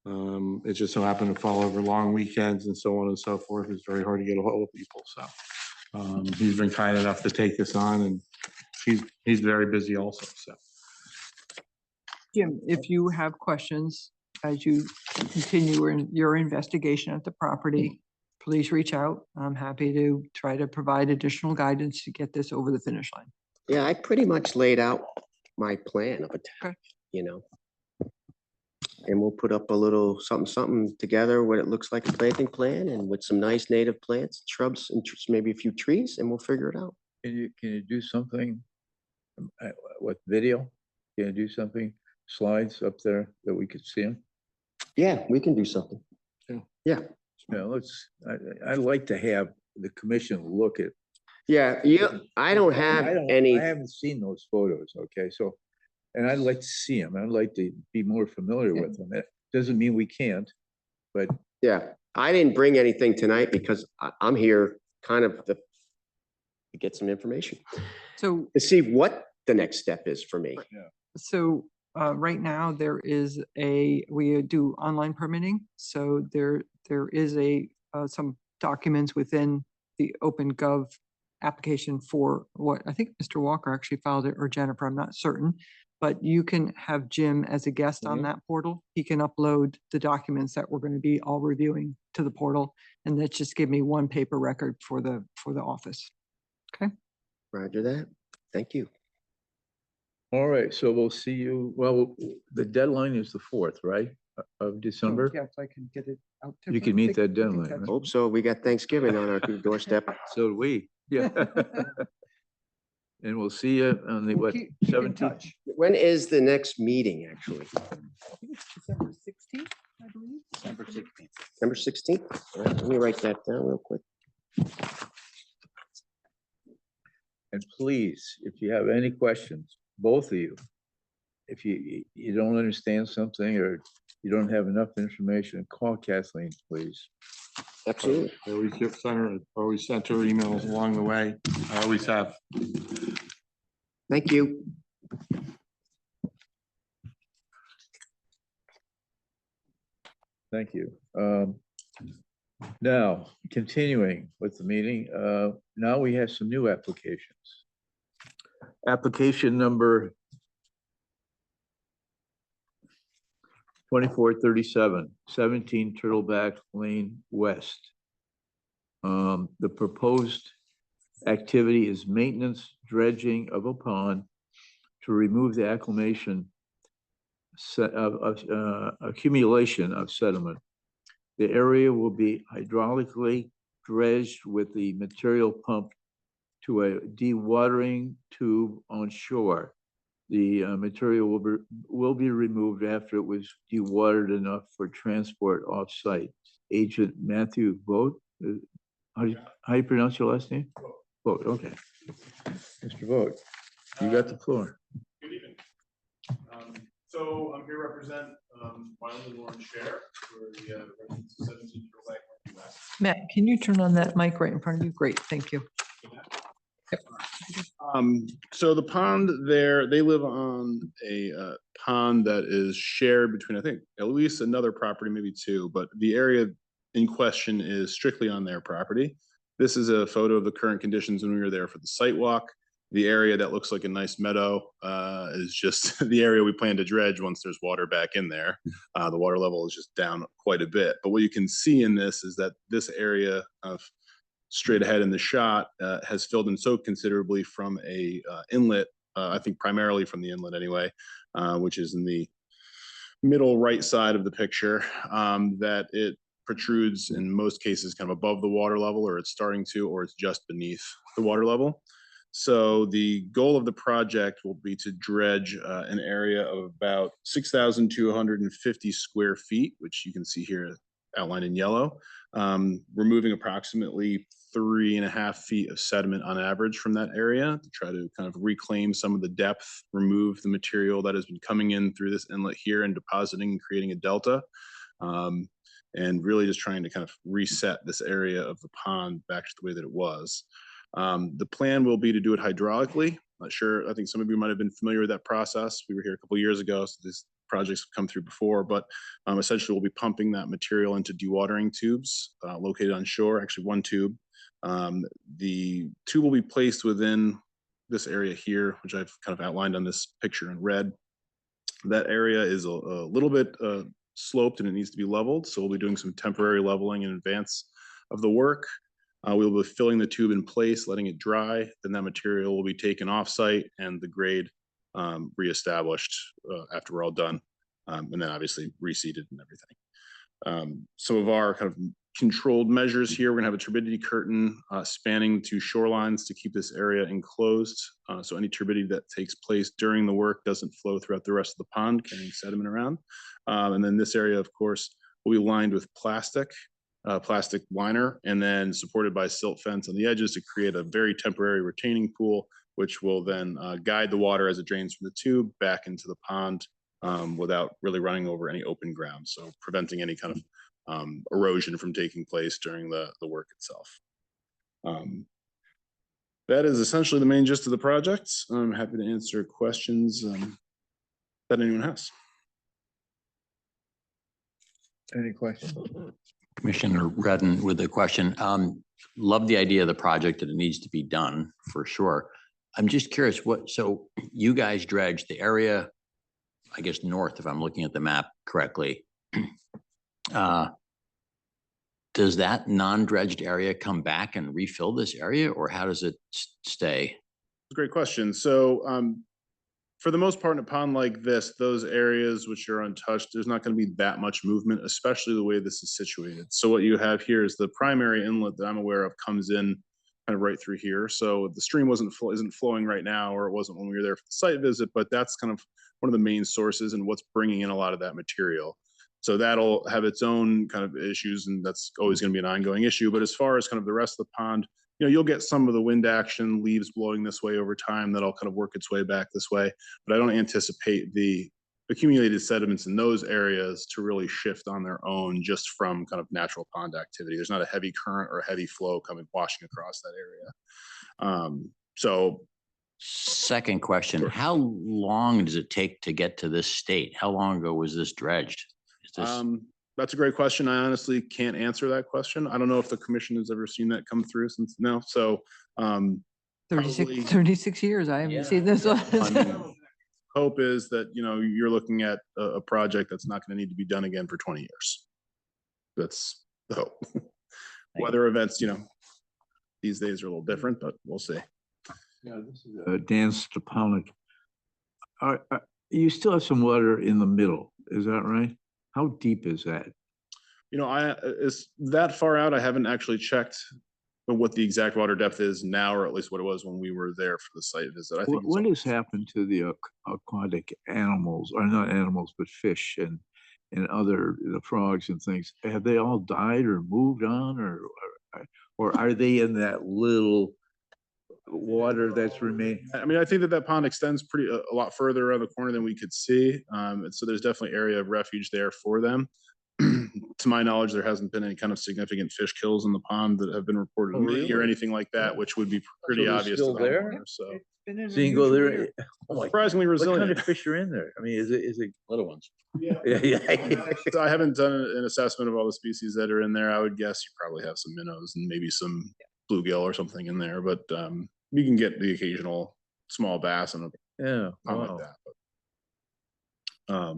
It just so happened to fall over long weekends and so on and so forth. It's very hard to get a hold of people. So he's been kind enough to take this on, and he's very busy also. So. Jim, if you have questions as you continue in your investigation at the property, please reach out. I'm happy to try to provide additional guidance to get this over the finish line. Yeah, I pretty much laid out my plan of attack, and we'll put up a little something together, what it looks like a planting plan, and with some nice native plants, shrubs, and maybe a few trees, and we'll figure it out. Can you do something with video? Can you do something, slides up there that we could see them? Yeah, we can do something. Yeah, I'd like to have the commission look at. Yeah, I don't have any. I haven't seen those photos, okay, so, and I'd like to see them. I'd like to be more familiar with them. That doesn't mean we can't, but. Yeah, I didn't bring anything tonight because I'm here kind of to get some information, So, to see what the next step is for me. so right now there is we do online permitting. So there is some documents within the OpenGov application for what I think Mr. Walker actually filed it, or Jennifer, I'm not certain. but you can have Jim as a guest on Mhm. that portal. He can upload the documents that we're going to be all reviewing to the portal, and that's just give me one paper record for the office. Roger that. Thank you. All right, so we'll see you, well, the deadline is the 4th, right, of December? Yeah, if I can get it out. to You her. can I meet think- that I think deadline, that's- right? Hope so. We got Thanksgiving on our doorstep. So do we, yeah. And we'll see you on the, We'll what, keep in 17th? touch. When is the next meeting, actually? I think it's December 16th, I believe. December 16th. December 16th? All right, let me write that down real quick. And please, if you have any questions, both of you, if you don't understand something or you don't have enough information, call Kathleen, please. Absolutely. I always sent her emails along the way. I always have. Thank you. Thank you. Now, continuing with the meeting, now we have some new applications. Application number 2437, 17 Turtleback Lane West. The proposed activity is maintenance dredging of a pond to remove the accumulation of sediment. The area will be hydraulically dredged with the material pumped to a dewatering tube on shore. The material will be removed after it was dewatered enough for transport off-site. Agent Matthew Vogt, how do you pronounce your last name? Vogt, okay. Mr. Vogt, you got the floor. Good evening. So I'm here to represent Wyoming Warren Share for the residents of 17 Turtleback Lane West. Matt, can you turn on that mic right in front of you? Great, thank you. So the pond there, they live on a pond that is shared between, I think, at least another property, maybe two, but the area in question is strictly on their property. This is a photo of the current conditions when we were there for the site walk. The area that looks like a nice meadow is just the area we plan to dredge once there's water back in there. The water level is just down quite a bit. But what you can see in this is that this area of straight ahead in the shot has filled in so considerably from a inlet, I think primarily from the inlet anyway, which is in the middle right side of the picture, that it protrudes in most cases kind of above the water level, or it's starting to, or it's just beneath the water level. So the goal of the project will be to dredge an area of about 6,250 square feet, which you can see here outlined in yellow, removing approximately 3.5 feet of sediment on average from that area to try to kind of reclaim some of the depth, remove the material that has been coming in through this inlet here and depositing and creating a delta. And really just trying to kind of reset this area of the pond back to the way that it was. The plan will be to do it hydraulically. Not sure, I think some of you might have been familiar with that process. We were here a couple of years ago, so these projects have come through before, but essentially we'll be pumping that material into dewatering tubes located on shore, actually one tube. The tube will be placed within this area here, which I've kind of outlined on this picture in red. That area is a little bit sloped and it needs to be leveled, so we'll be doing some temporary leveling in advance of the work. We'll be filling the tube in place, letting it dry. Then that material will be taken off-site and the grade reestablished after we're all done, and then obviously reseeded and everything. Some of our kind of controlled measures here, we're gonna have a turbidity curtain spanning the two shorelines to keep this area enclosed. So any turbidity that takes place during the work doesn't flow throughout the rest of the pond, carrying sediment around. And then this area, of course, will be lined with plastic liner, and then supported by silt fence on the edges to create a very temporary retaining pool, which will then guide the water as it drains from the tube back into the pond without really running over any open ground. So preventing any kind of erosion from taking place during the work itself. That is essentially the main gist of the project. I'm happy to answer questions that anyone has. Any questions? Commissioner Redden with a question. Love the idea of the project that it needs to be done for sure. I'm just curious so you guys dredged the area, I guess, north, if I'm looking at the map correctly. Does that non-dredged area come back and refill this area, or how does it stay? Great question. So, for the most part, in a pond like this, those areas which are untouched, there's not going to be that much movement, especially the way this is situated. So what you have here is the primary inlet that I'm aware of comes in kind of right through here. So the stream isn't flowing right now, or it wasn't when we were there for the site visit, but that's kind of one of the main sources and what's bringing in a lot of that material. So that'll have its own kind of issues, and that's always going to be an ongoing issue. But as far as kind of the rest of the pond, you'll get some of the wind action, leaves blowing this way over time, that'll kind of work its way back this way. But I don't anticipate the accumulated sediments in those areas to really shift on their own just from kind of natural pond activity. There's not a heavy current or a heavy flow coming washing across that area. So Second question, Sure. how long does it take to get to this state? How long ago was this dredged? Is this, that's a great question. I honestly can't answer that question. I don't know if the commission has ever seen that come through since now. So 36 years. I haven't seen this I one. mean, hope is that, you're looking at a project that's not going to need to be done again for 20 years. That's the hope. Weather events, these days are a little different, but we'll see. Yeah, this is Dan Stepanek. You still have some water in the middle, is that right? How deep is that? Is that far out? I haven't actually checked what the exact water depth is now, or at least what it was when we were there for the site visit. I think What has happened to the aquatic animals, or not animals, but fish and other the frogs and things? Have they all died or moved on, or are they in that little water that's remaining? I mean, I think that pond extends a lot further around the corner than we could see. And so there's definitely area of refuge there for them. To my knowledge, there hasn't been any kind of significant fish kills in the pond that have been reported to me or really? anything like that, which would be pretty they're obvious to still the there? homeowner. So So you can go there. Oh my, surprisingly what kind resilient. of fish are in there? I mean, is it little ones. Yeah, yeah. So I haven't done an assessment of all the species that are in there. I would guess you probably have some minnows and maybe some bluegill or something in there, but you can get the occasional small bass and Yeah, pond wow. like that. But,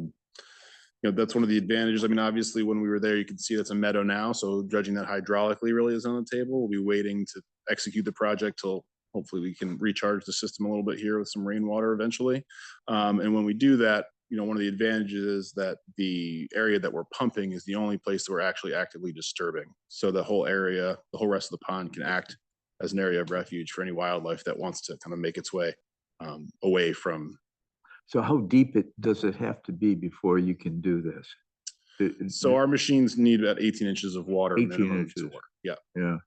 that's one of the advantages. I mean, obviously, when we were there, you can see that's a meadow now. So judging that hydraulically really is on the table. We'll be waiting to execute the project till hopefully we can recharge the system a little bit here with some rainwater eventually. And when we do that, one of the advantages is that the area that we're pumping is the only place that we're actually actively disturbing. So the whole area, the whole rest of the pond can act as an area of refuge for any wildlife that wants to kind of make its way away from. So how deep does it have to be before you can do this? So our machines need about 18 inches of water. 18 minimum inches. to work. Yeah. Yeah.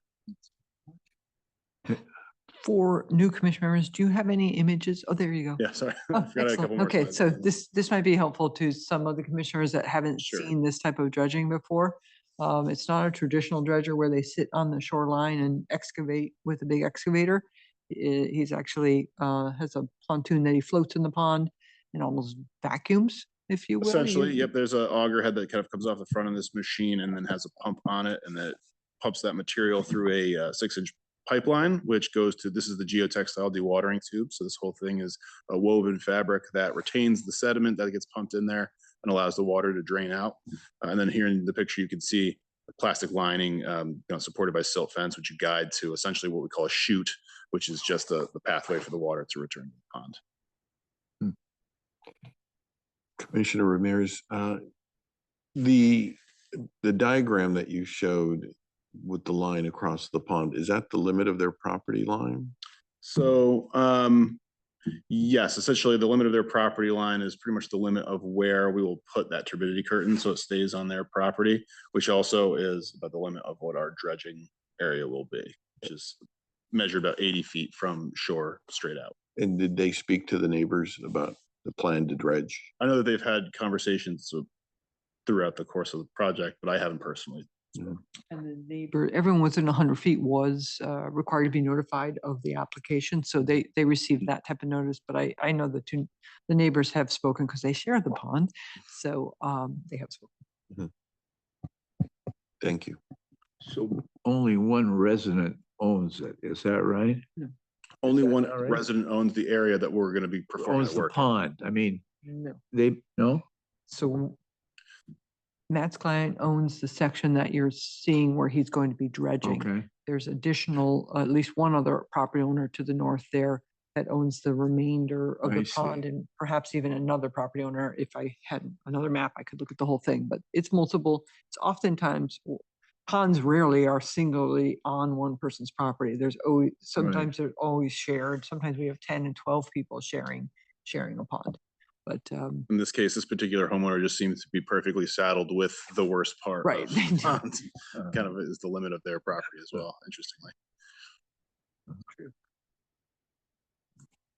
For new commission members, do you have any images? Oh, there you go. Yeah, sorry. Oh, I forgot a couple excellent. more Okay, slides. so this might be helpful to some of the commissioners that haven't Sure. seen this type of dredging before. It's not a traditional dredger where they sit on the shoreline and excavate with a big excavator. He's actually has a pontoon that he floats in the pond and almost vacuums, if you will. Essentially, yep, there's an auger head that kind of comes off the front of this machine and then has a pump on it, and that pumps that material through a 6-inch pipeline, which goes to, this is the geotextile dewatering tube. So this whole thing is a woven fabric that retains the sediment that gets pumped in there and allows the water to drain out. And then here in the picture, you can see the plastic lining supported by silt fence, which you guide to essentially what we call a chute, which is just the pathway for the water to return to the pond. Commissioner Ramirez, the diagram that you showed with the line across the pond, is that the limit of their property line? So, yes, essentially the limit of their property line is pretty much the limit of where we will put that turbidity curtain. So it stays on their property, which also is about the limit of what our dredging area will be, which is measured about 80 feet from shore straight out. And did they speak to the neighbors about the plan to dredge? I know that they've had conversations throughout the course of the project, but I haven't personally. And the neighbor, everyone within 100 feet was required to be notified of the application. So they received that type of notice, but I know the neighbors have spoken because they share the pond. So they have spoken. Thank you. So only one resident owns it, is that right? Only that one all right? resident owns the area that we're gonna be performing Owns the the work. pond. I mean, No. no? So Matt's client owns the section that you're seeing where he's going to be dredging. Okay, There's additional, at least one other property owner to the north there that owns the remainder of I the see. pond, and perhaps even another property owner. If I had another map, I could look at the whole thing, but it's multiple. It's oftentimes, ponds rarely are singly on one person's property. There's always, sometimes they're always shared. Sometimes we have 10 and 12 people sharing a pond. But, In this case, this particular homeowner just seems to be perfectly saddled with the worst part Right. of the pond. Kind of is the limit of their property as well, interestingly.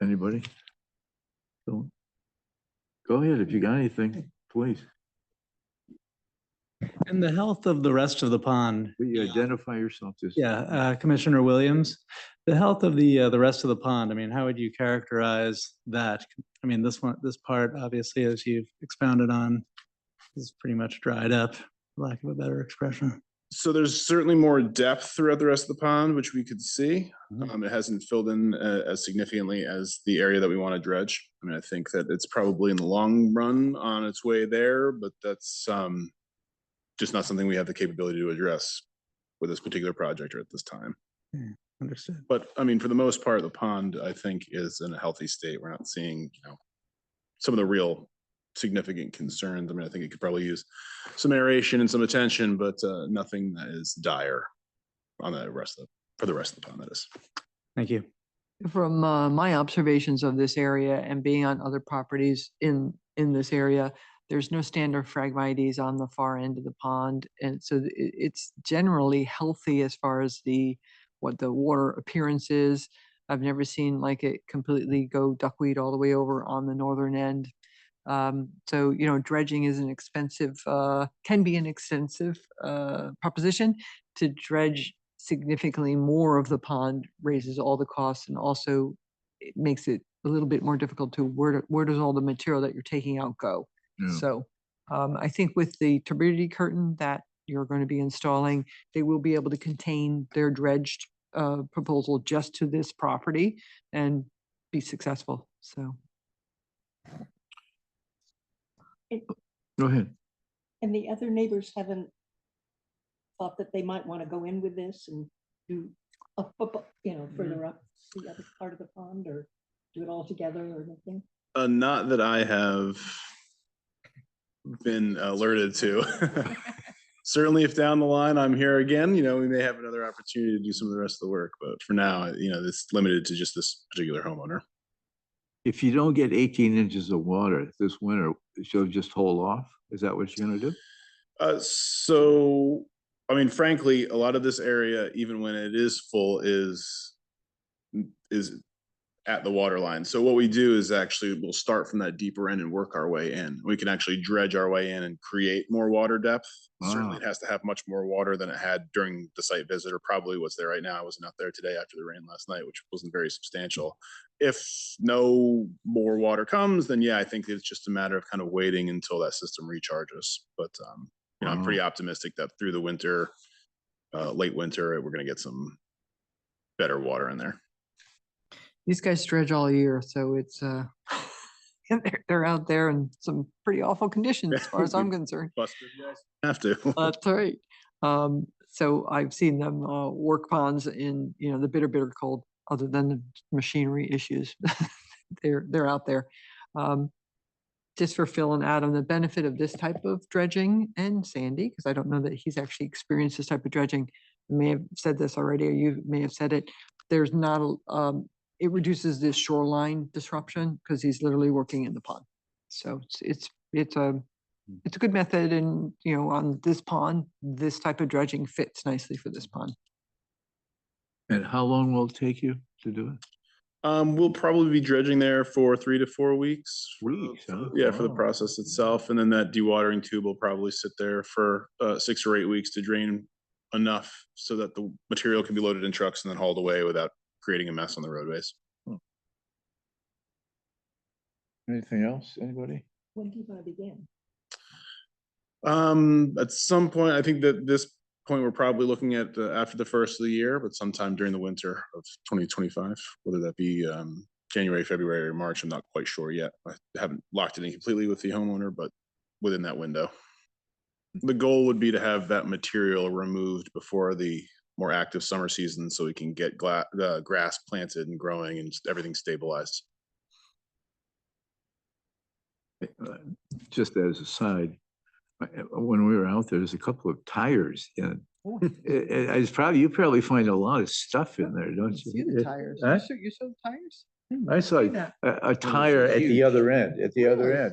anybody? Go ahead, if you got anything, please. And the health of the rest of the pond. Will you identify yourself? Just Commissioner Williams, the health of the rest of the pond, I mean, how would you characterize that? I mean, this part, obviously, as you've expounded on, is pretty much dried up, for lack of a better expression. So there's certainly more depth throughout the rest of the pond, which we could see. Mhm. It hasn't filled in as significantly as the area that we want to dredge. I mean, I think that it's probably in the long run on its way there, but that's just not something we have the capability to address with this particular project or at this time. Understood. But I mean, for the most part, the pond, I think, is in a healthy state. We're not seeing, some of the real significant concerns. I mean, I think it could probably use some aeration and some attention, but nothing that is dire on for the rest of the pond, that is. Thank you. from my observations of this area and being on other properties in this area, there's no standard Phragmites on the far end of the pond. And so it's generally healthy as far as what the water appearance is. I've never seen like it completely go duckweed all the way over on the northern end. So, dredging is can be an expensive proposition. To dredge significantly more of the pond raises all the costs, and also it makes it a little bit more difficult to where does all the material that you're taking out go? Yeah. So I think with the turbidity curtain that you're going to be installing, they will be able to contain their dredged proposal just to this property and be successful. So. Go ahead. And the other neighbors haven't thought that they might want to go in with this and do, further up the other part of the pond, or do it all together or anything? Not that I have been alerted to. Certainly if down the line I'm here again, we may have another opportunity to do some of the rest of the work, but for now, it's limited to just this particular homeowner. If you don't get 18 inches of water this winter, she'll just hold off? Is that what you're gonna do? So, I mean, frankly, a lot of this area, even when it is full, is at the water line. So what we do is actually we'll start from that deeper end and work our way in. We can actually dredge our way in and create more water depth. Certainly it has to have much more water than it had during the site visit, or probably what's there right now. I wasn't out there today after the rain last night, which wasn't very substantial. If no more water comes, then yeah, I think it's just a matter of kind of waiting until that system recharges. But I'm pretty optimistic that through the winter, late winter, we're going to get some better water in there. These guys dredge all year, so it's they're out there in some pretty awful conditions as far as I'm concerned. Busted, you guys have to. That's right. So I've seen them work ponds in the bitter cold. Other than the machinery issues, they're out there. Just for Phil and Adam, the benefit of this type of dredging, and Sandy, because I don't know that he's actually experienced this type of dredging. I may have said this already, or you may have said it. There's not it reduces this shoreline disruption because he's literally working in the pond. So it's a good method, and on this pond, this type of dredging fits nicely for this pond. And how long will it take you to do it? We'll probably be dredging there for 3 to 4 weeks. Weeks, huh? Yeah, for the process itself. And then that dewatering tube will probably sit there for 6 or 8 weeks to drain enough so that the material can be loaded in trucks and then hauled away without creating a mess on the roadways. Anything else? Anybody? When do you want to begin? At some point, I think that this point we're probably looking at after the first of the year, but sometime during the winter of 2025, whether that be January, February, or March, I'm not quite sure yet. I haven't locked it in completely with the homeowner, but within that window. The goal would be to have that material removed before the more active summer season so we can get grass planted and growing and everything stabilized. Just as a side, when we were out there, there's a couple of tires in. You probably find a lot of stuff in there, don't See you? the tires. Huh? You saw the tires? I saw that. a tire at the other end,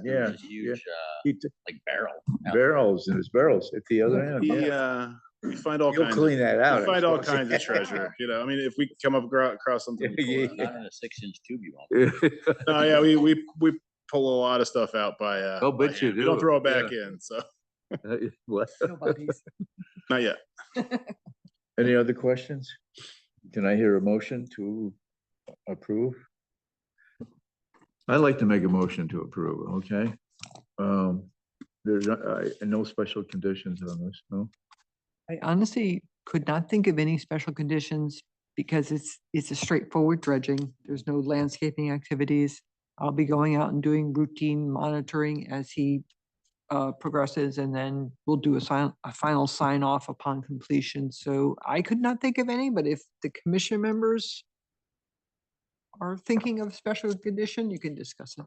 yeah. Huge, He took like barrel. barrels, and there's barrels at the other end, We find all You'll kinds. clean that out. We find I all suppose. kinds of treasure. I mean, if we come across something. we pull it out. Not in a 6-inch tube, you won't. Oh yeah, we pull a lot of stuff out by. I'll by bet you hand. We do. don't throw it back Yeah. in, so What? Nobody's. not yet. Any other questions? Can I hear a motion to approve? I'd like to make a motion to approve, okay? There's no special conditions on this, no? I honestly could not think of any special conditions because it's a straightforward dredging. There's no landscaping activities. I'll be going out and doing routine monitoring as he progresses, and then we'll do a final sign off upon completion. So I could not think of any, but if the commission members are thinking of special condition, you can discuss it.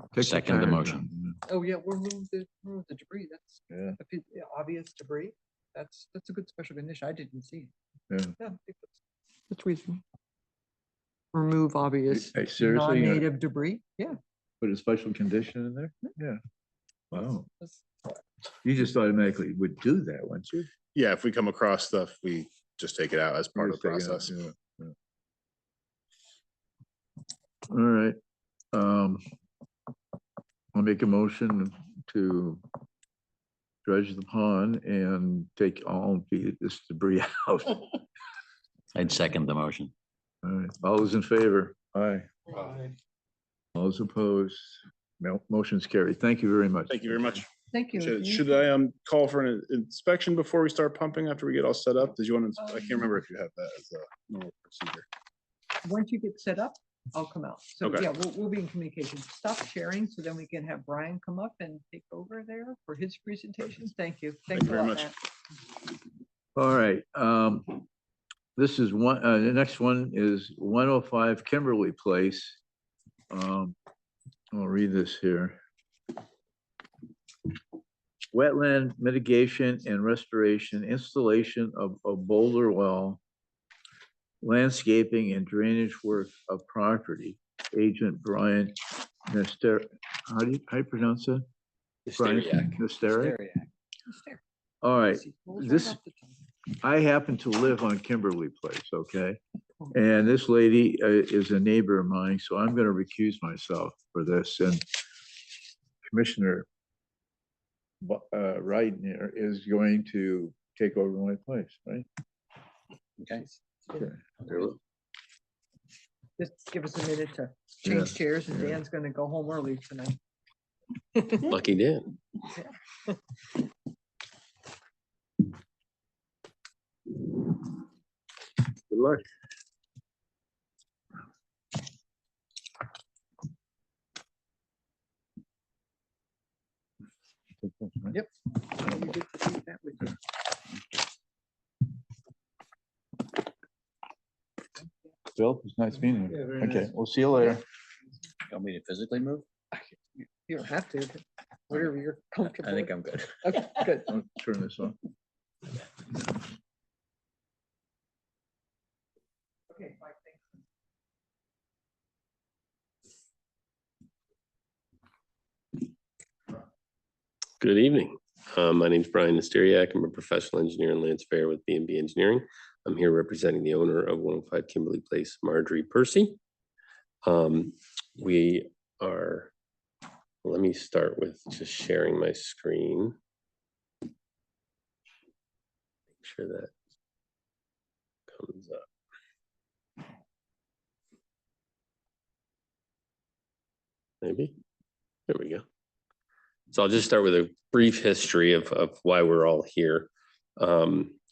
Take the Second the tires motion. out. Oh, yeah, we'll remove the debris. That's Yeah, if it's obvious debris. That's a good special condition. I didn't see it. yeah. Yeah, I think that's reasonable. Remove obvious Hey, seriously, non-native debris. Yeah. put a special condition in there? Yeah. Wow. that's- You just automatically would do that, wouldn't you? Yeah, if we come across stuff, we just take it out as part of the Just take it out, process. yeah. All right. I'll make a motion to dredge the pond and take all this debris out. All I'd second the motion. right, all those in favor? Aye. All those opposed? Motion's carried. Thank you very much. Thank you very much. Thank you. Should I call for an inspection before we start pumping after we get all set up? Did you want to, I can't remember if you have that as a normal procedure. Once you get set up, I'll come out. So Okay. yeah, we'll be in communication. Stop sharing so then we can have Brian come up and take over there for his presentation. Thank you. Thank Thanks you a very lot, much. Matt. All right, this is one, the next one is 105 Kimberly Place. I'll read this here. Wetland mitigation and restoration, installation of a boulder well, landscaping and drainage work of property. Agent Brian Nester, how do you pronounce it? Brian Nesteriak? All right, this, I happen to live on Kimberly Place, okay? And this lady is a neighbor of mine, so I'm gonna recuse myself for this, and Commissioner Reitner is going to take over my place, right? Okay. Just give us a minute to change chairs and yeah. Dan's gonna go home early tonight. Lucky Dan. Good luck. Yep. You get to do that with you. Bill, it's nice meeting Yeah, you. very Okay, nice. we'll see you later. You want me to physically move? You don't have to, but whatever you're comfortable. I think with. I'm good. Okay, good. I'll turn this on. Okay, Mike, thanks. Good evening. My name is Brian Nesteriak. I'm a professional engineer and land surveyor with B&B Engineering. I'm here representing the owner of 105 Kimberly Place, Marjorie Percy. We are, let me start with just sharing my screen. Make sure that comes up. Maybe. There we go. So I'll just start with a brief history of why we're all here.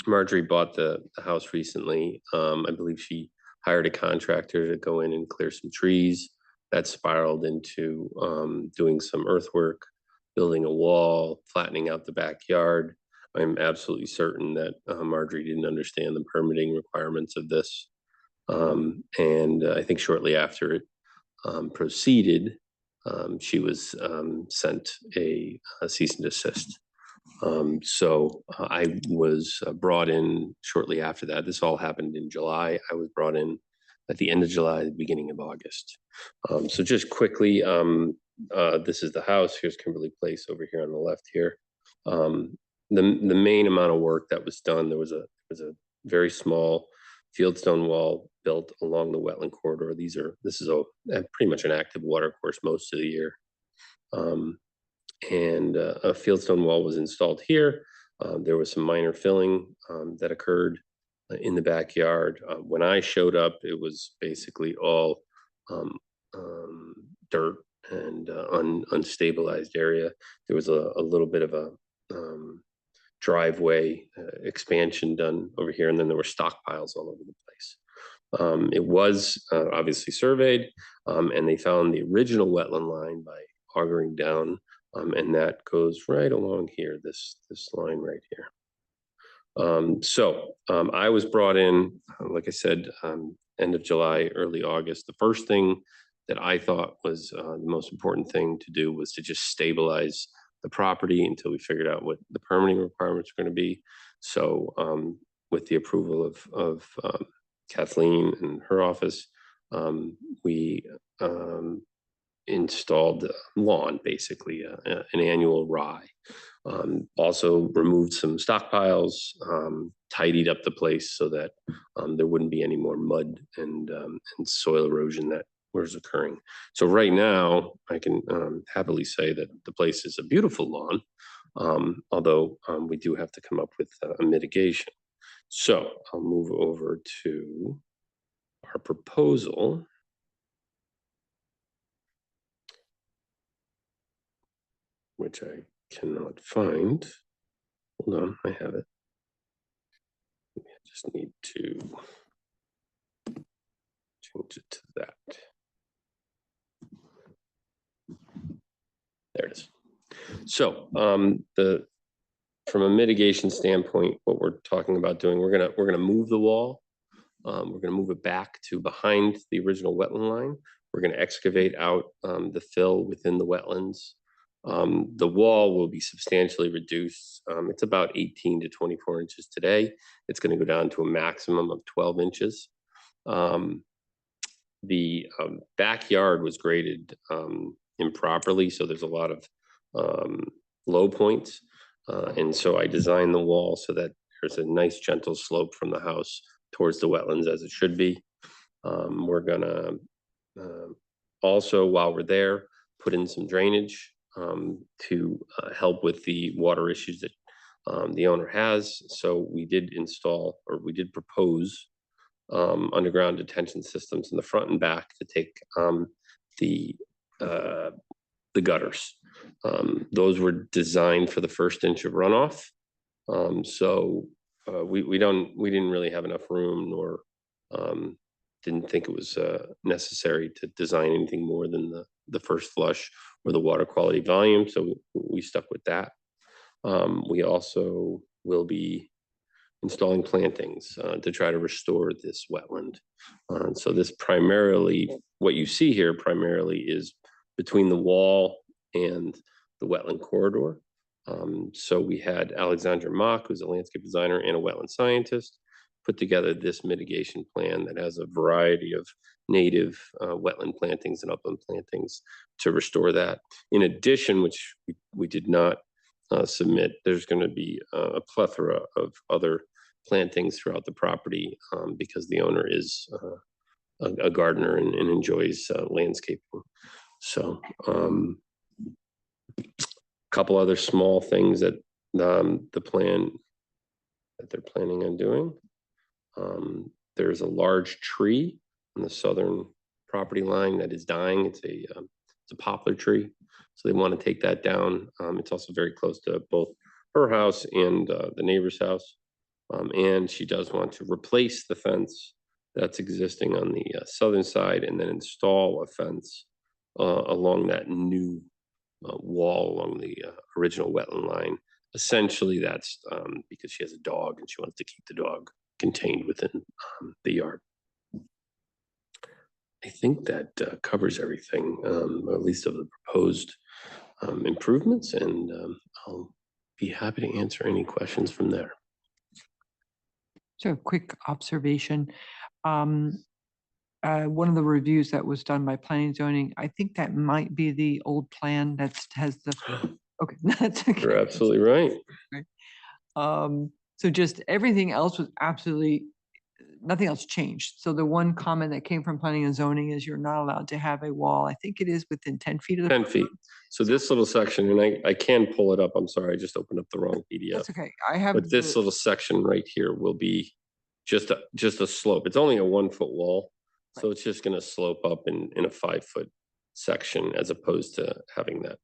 Marjorie bought the house recently. I believe she hired a contractor to go in and clear some trees. That spiraled into doing some earthwork, building a wall, flattening out the backyard. I'm absolutely certain that Marjorie didn't understand the permitting requirements of this. And I think shortly after it proceeded, she was sent a cease and desist. So I was brought in shortly after that. This all happened in July. I was brought in at the end of July, the beginning of August. So just quickly, this is the house. Here's Kimberly Place over here on the left here. The main amount of work that was done, there was a very small fieldstone wall built along the wetland corridor. This is pretty much an active water course most of the year. And a fieldstone wall was installed here. There was some minor filling that occurred in the backyard. When I showed up, it was basically all dirt and unstabilized area. There was a little bit of a driveway expansion done over here, and then there were stockpiles all over the place. It was obviously surveyed, and they found the original wetland line by augering down, and that goes right along here, this line right here. So I was brought in, like I said, end of July, early August. The first thing that I thought was the most important thing to do was to just stabilize the property until we figured out what the permitting requirements are going to be. So with the approval of Kathleen and her office, we installed lawn, basically an annual rye. Also removed some stockpiles, tidied up the place so that there wouldn't be any more mud and soil erosion that was occurring. So right now, I can happily say that the place is a beautiful lawn, although we do have to come up with a mitigation. So I'll move over to our proposal. Which I cannot find. Hold on, I have it. I just need to change it to that. There it is. So from a mitigation standpoint, what we're talking about doing, we're gonna move the wall. We're gonna move it back to behind the original wetland line. We're gonna excavate out the fill within the wetlands. The wall will be substantially reduced. It's about 18 to 24 inches today. It's going to go down to a maximum of 12 inches. The backyard was graded improperly, so there's a lot of low points. And so I designed the wall so that there's a nice gentle slope from the house towards the wetlands as it should be. We're going to also, while we're there, put in some drainage to help with the water issues that the owner has. So we did install, or we did propose underground detention systems in the front and back to take the gutters. Those were designed for the first inch of runoff. So we didn't really have enough room, nor didn't think it was necessary to design anything more than the first flush or the water quality volume. So we stuck with that. We also will be installing plantings to try to restore this wetland. So this primarily, what you see here primarily is between the wall and the wetland corridor. So we had Alexandra Mock, who's a landscape designer and a wetland scientist, put together this mitigation plan that has a variety of native wetland plantings and upland plantings to restore that. In addition, which we did not submit, there's going to be a plethora of other plantings throughout the property because the owner is a gardener and enjoys landscaping. So a couple other small things that the plan that they're planning on doing. There's a large tree on the southern property line that is dying. It's a poplar tree, so they want to take that down. It's also very close to both her house and the neighbor's house. And she does want to replace the fence that's existing on the southern side and then install a fence along that new wall along the original wetland line. Essentially, that's because she has a dog and she wants to keep the dog contained within the yard. I think that covers everything, or at least of the proposed improvements, and I'll be happy to answer any questions from there. So a quick observation. One of the reviews that was done by planning and zoning, I think that might be the old plan that has the, okay, that's okay. You're absolutely right. So just everything else was absolutely, nothing else changed. So the one comment that came from planning and zoning is you're not allowed to have a wall. I think it is within 10 feet of the. 10 feet. So this little section, and I can pull it up. I'm sorry, I just opened up the wrong PDF. That's okay. I have. But this little section right here will be just a slope. It's only a 1 foot wall. So it's just gonna slope up in a 5 foot section as opposed to having that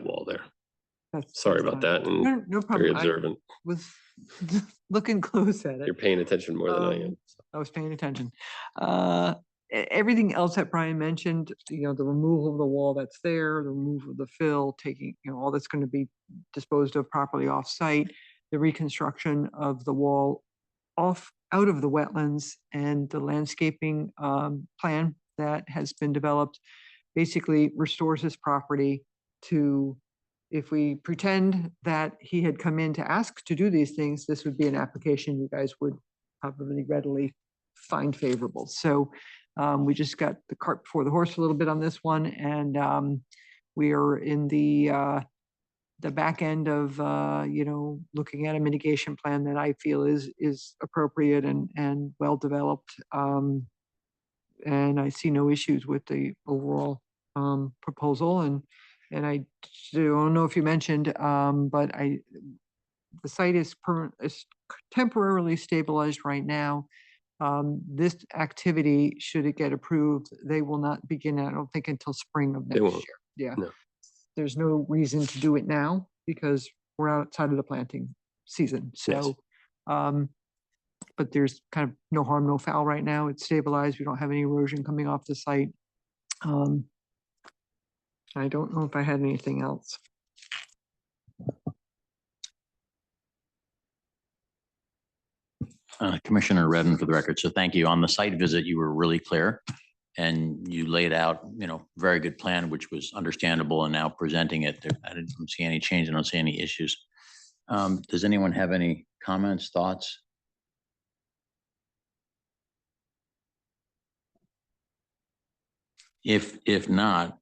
wall there. Sorry about that, and No very problem. I observant. was looking close at it. You're paying attention more than I am. I was paying attention. Everything else that Brian mentioned, the removal of the wall that's there, the removal of the fill, taking, all that's going to be disposed of properly off-site, the reconstruction of the wall out of the wetlands, and the landscaping plan that has been developed basically restores this property to, if we pretend that he had come in to ask to do these things, this would be an application you guys would probably readily find favorable. So we just got the cart before the horse a little bit on this one, and we are in the back end of looking at a mitigation plan that I feel is appropriate and well developed. And I see no issues with the overall proposal. And I don't know if you mentioned, but the site is temporarily stabilized right now. This activity, should it get approved, they will not begin, I don't think, until spring of next year. Yeah. No. There's no reason to do it now because we're outside of the planting season. So, but there's kind of no harm, no foul right now. It's stabilized. We don't have any erosion coming off the site. I don't know if I had anything else. Commissioner Redden, for the record. So thank you. On the site visit, you were really clear and you laid out, very good plan, which was understandable, and now presenting it, I didn't see any change. I don't see any issues. Does anyone have any comments, thoughts? If not,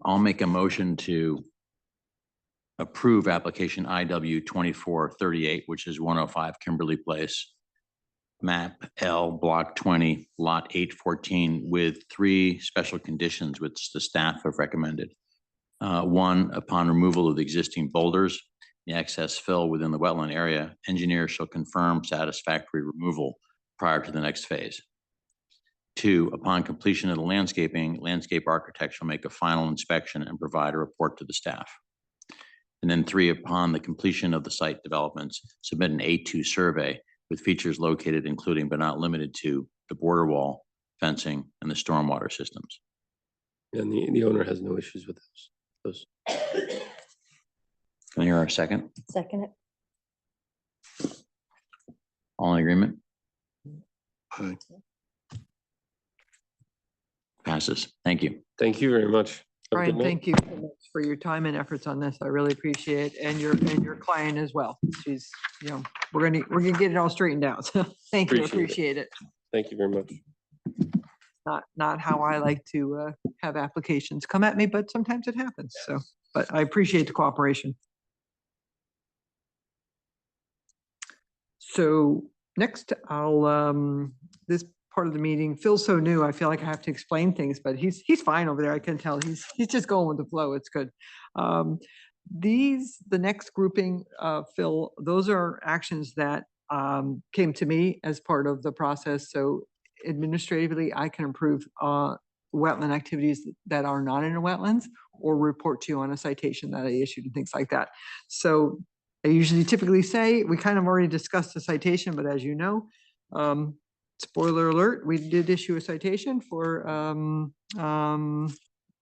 I'll make a motion to approve application IW 2438, which is 105 Kimberly Place, map L, block 20, lot 814, with 3 special conditions which the staff have recommended. 1, upon removal of the existing boulders, the excess fill within the wetland area, engineer shall confirm satisfactory removal prior to the next phase. 2, upon completion of the landscaping, landscape architect shall make a final inspection and provide a report to the staff. And then 3, upon the completion of the site developments, submit an A2 survey with features located, including but not limited to the border wall, fencing, and the stormwater systems. And the owner has no issues with those. Can I hear our second? Second it. All in agreement? Aye. Passes. Thank you. Thank you very much. Have a good Brian, night. thank you so much for your time and efforts on this. I really appreciate it, and your client as well. She's, we're gonna get it all straightened out. So thank you, appreciate it. Thank you very much. Not how I like to have applications come at me, but sometimes it happens. So, but I appreciate the cooperation. So next, I'll this part of the meeting. Phil's so new, I feel like I have to explain things, but he's fine over there. I can tell he's just going with the flow. It's good. The next grouping, Phil, those are actions that came to me as part of the process. So administratively, I can approve wetland activities that are not in a wetlands or report to you on a citation that I issued and things like that. So I usually typically say, we kind of already discussed the citation, but as you know, spoiler alert, we did issue a citation for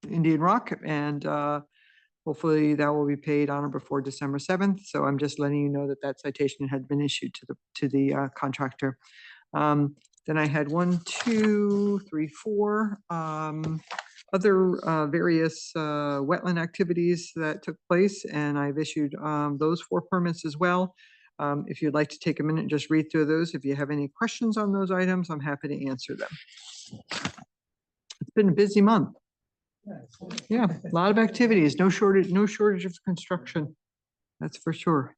Indian Rock, and hopefully that will be paid on or before December 7th. So I'm just letting you know that that citation had been issued to the contractor. Then I had 1, 2, 3, 4 other various wetland activities that took place, and I've issued those 4 permits as well. If you'd like to take a minute and just read through those, if you have any questions on those items, I'm happy to answer them. It's been a busy month. Yeah, a lot of activities, no shortage of construction. That's for sure.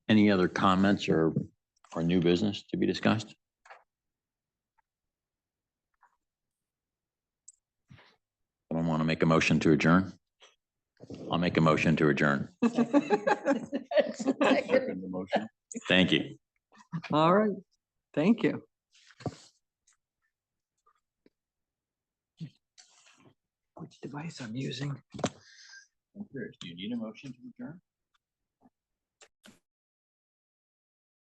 Any other comments or new business to be discussed? Someone want to make a motion to adjourn? I'll make a motion to adjourn. Thank you. All right, thank you. Which device I'm using? Do you need a motion to adjourn?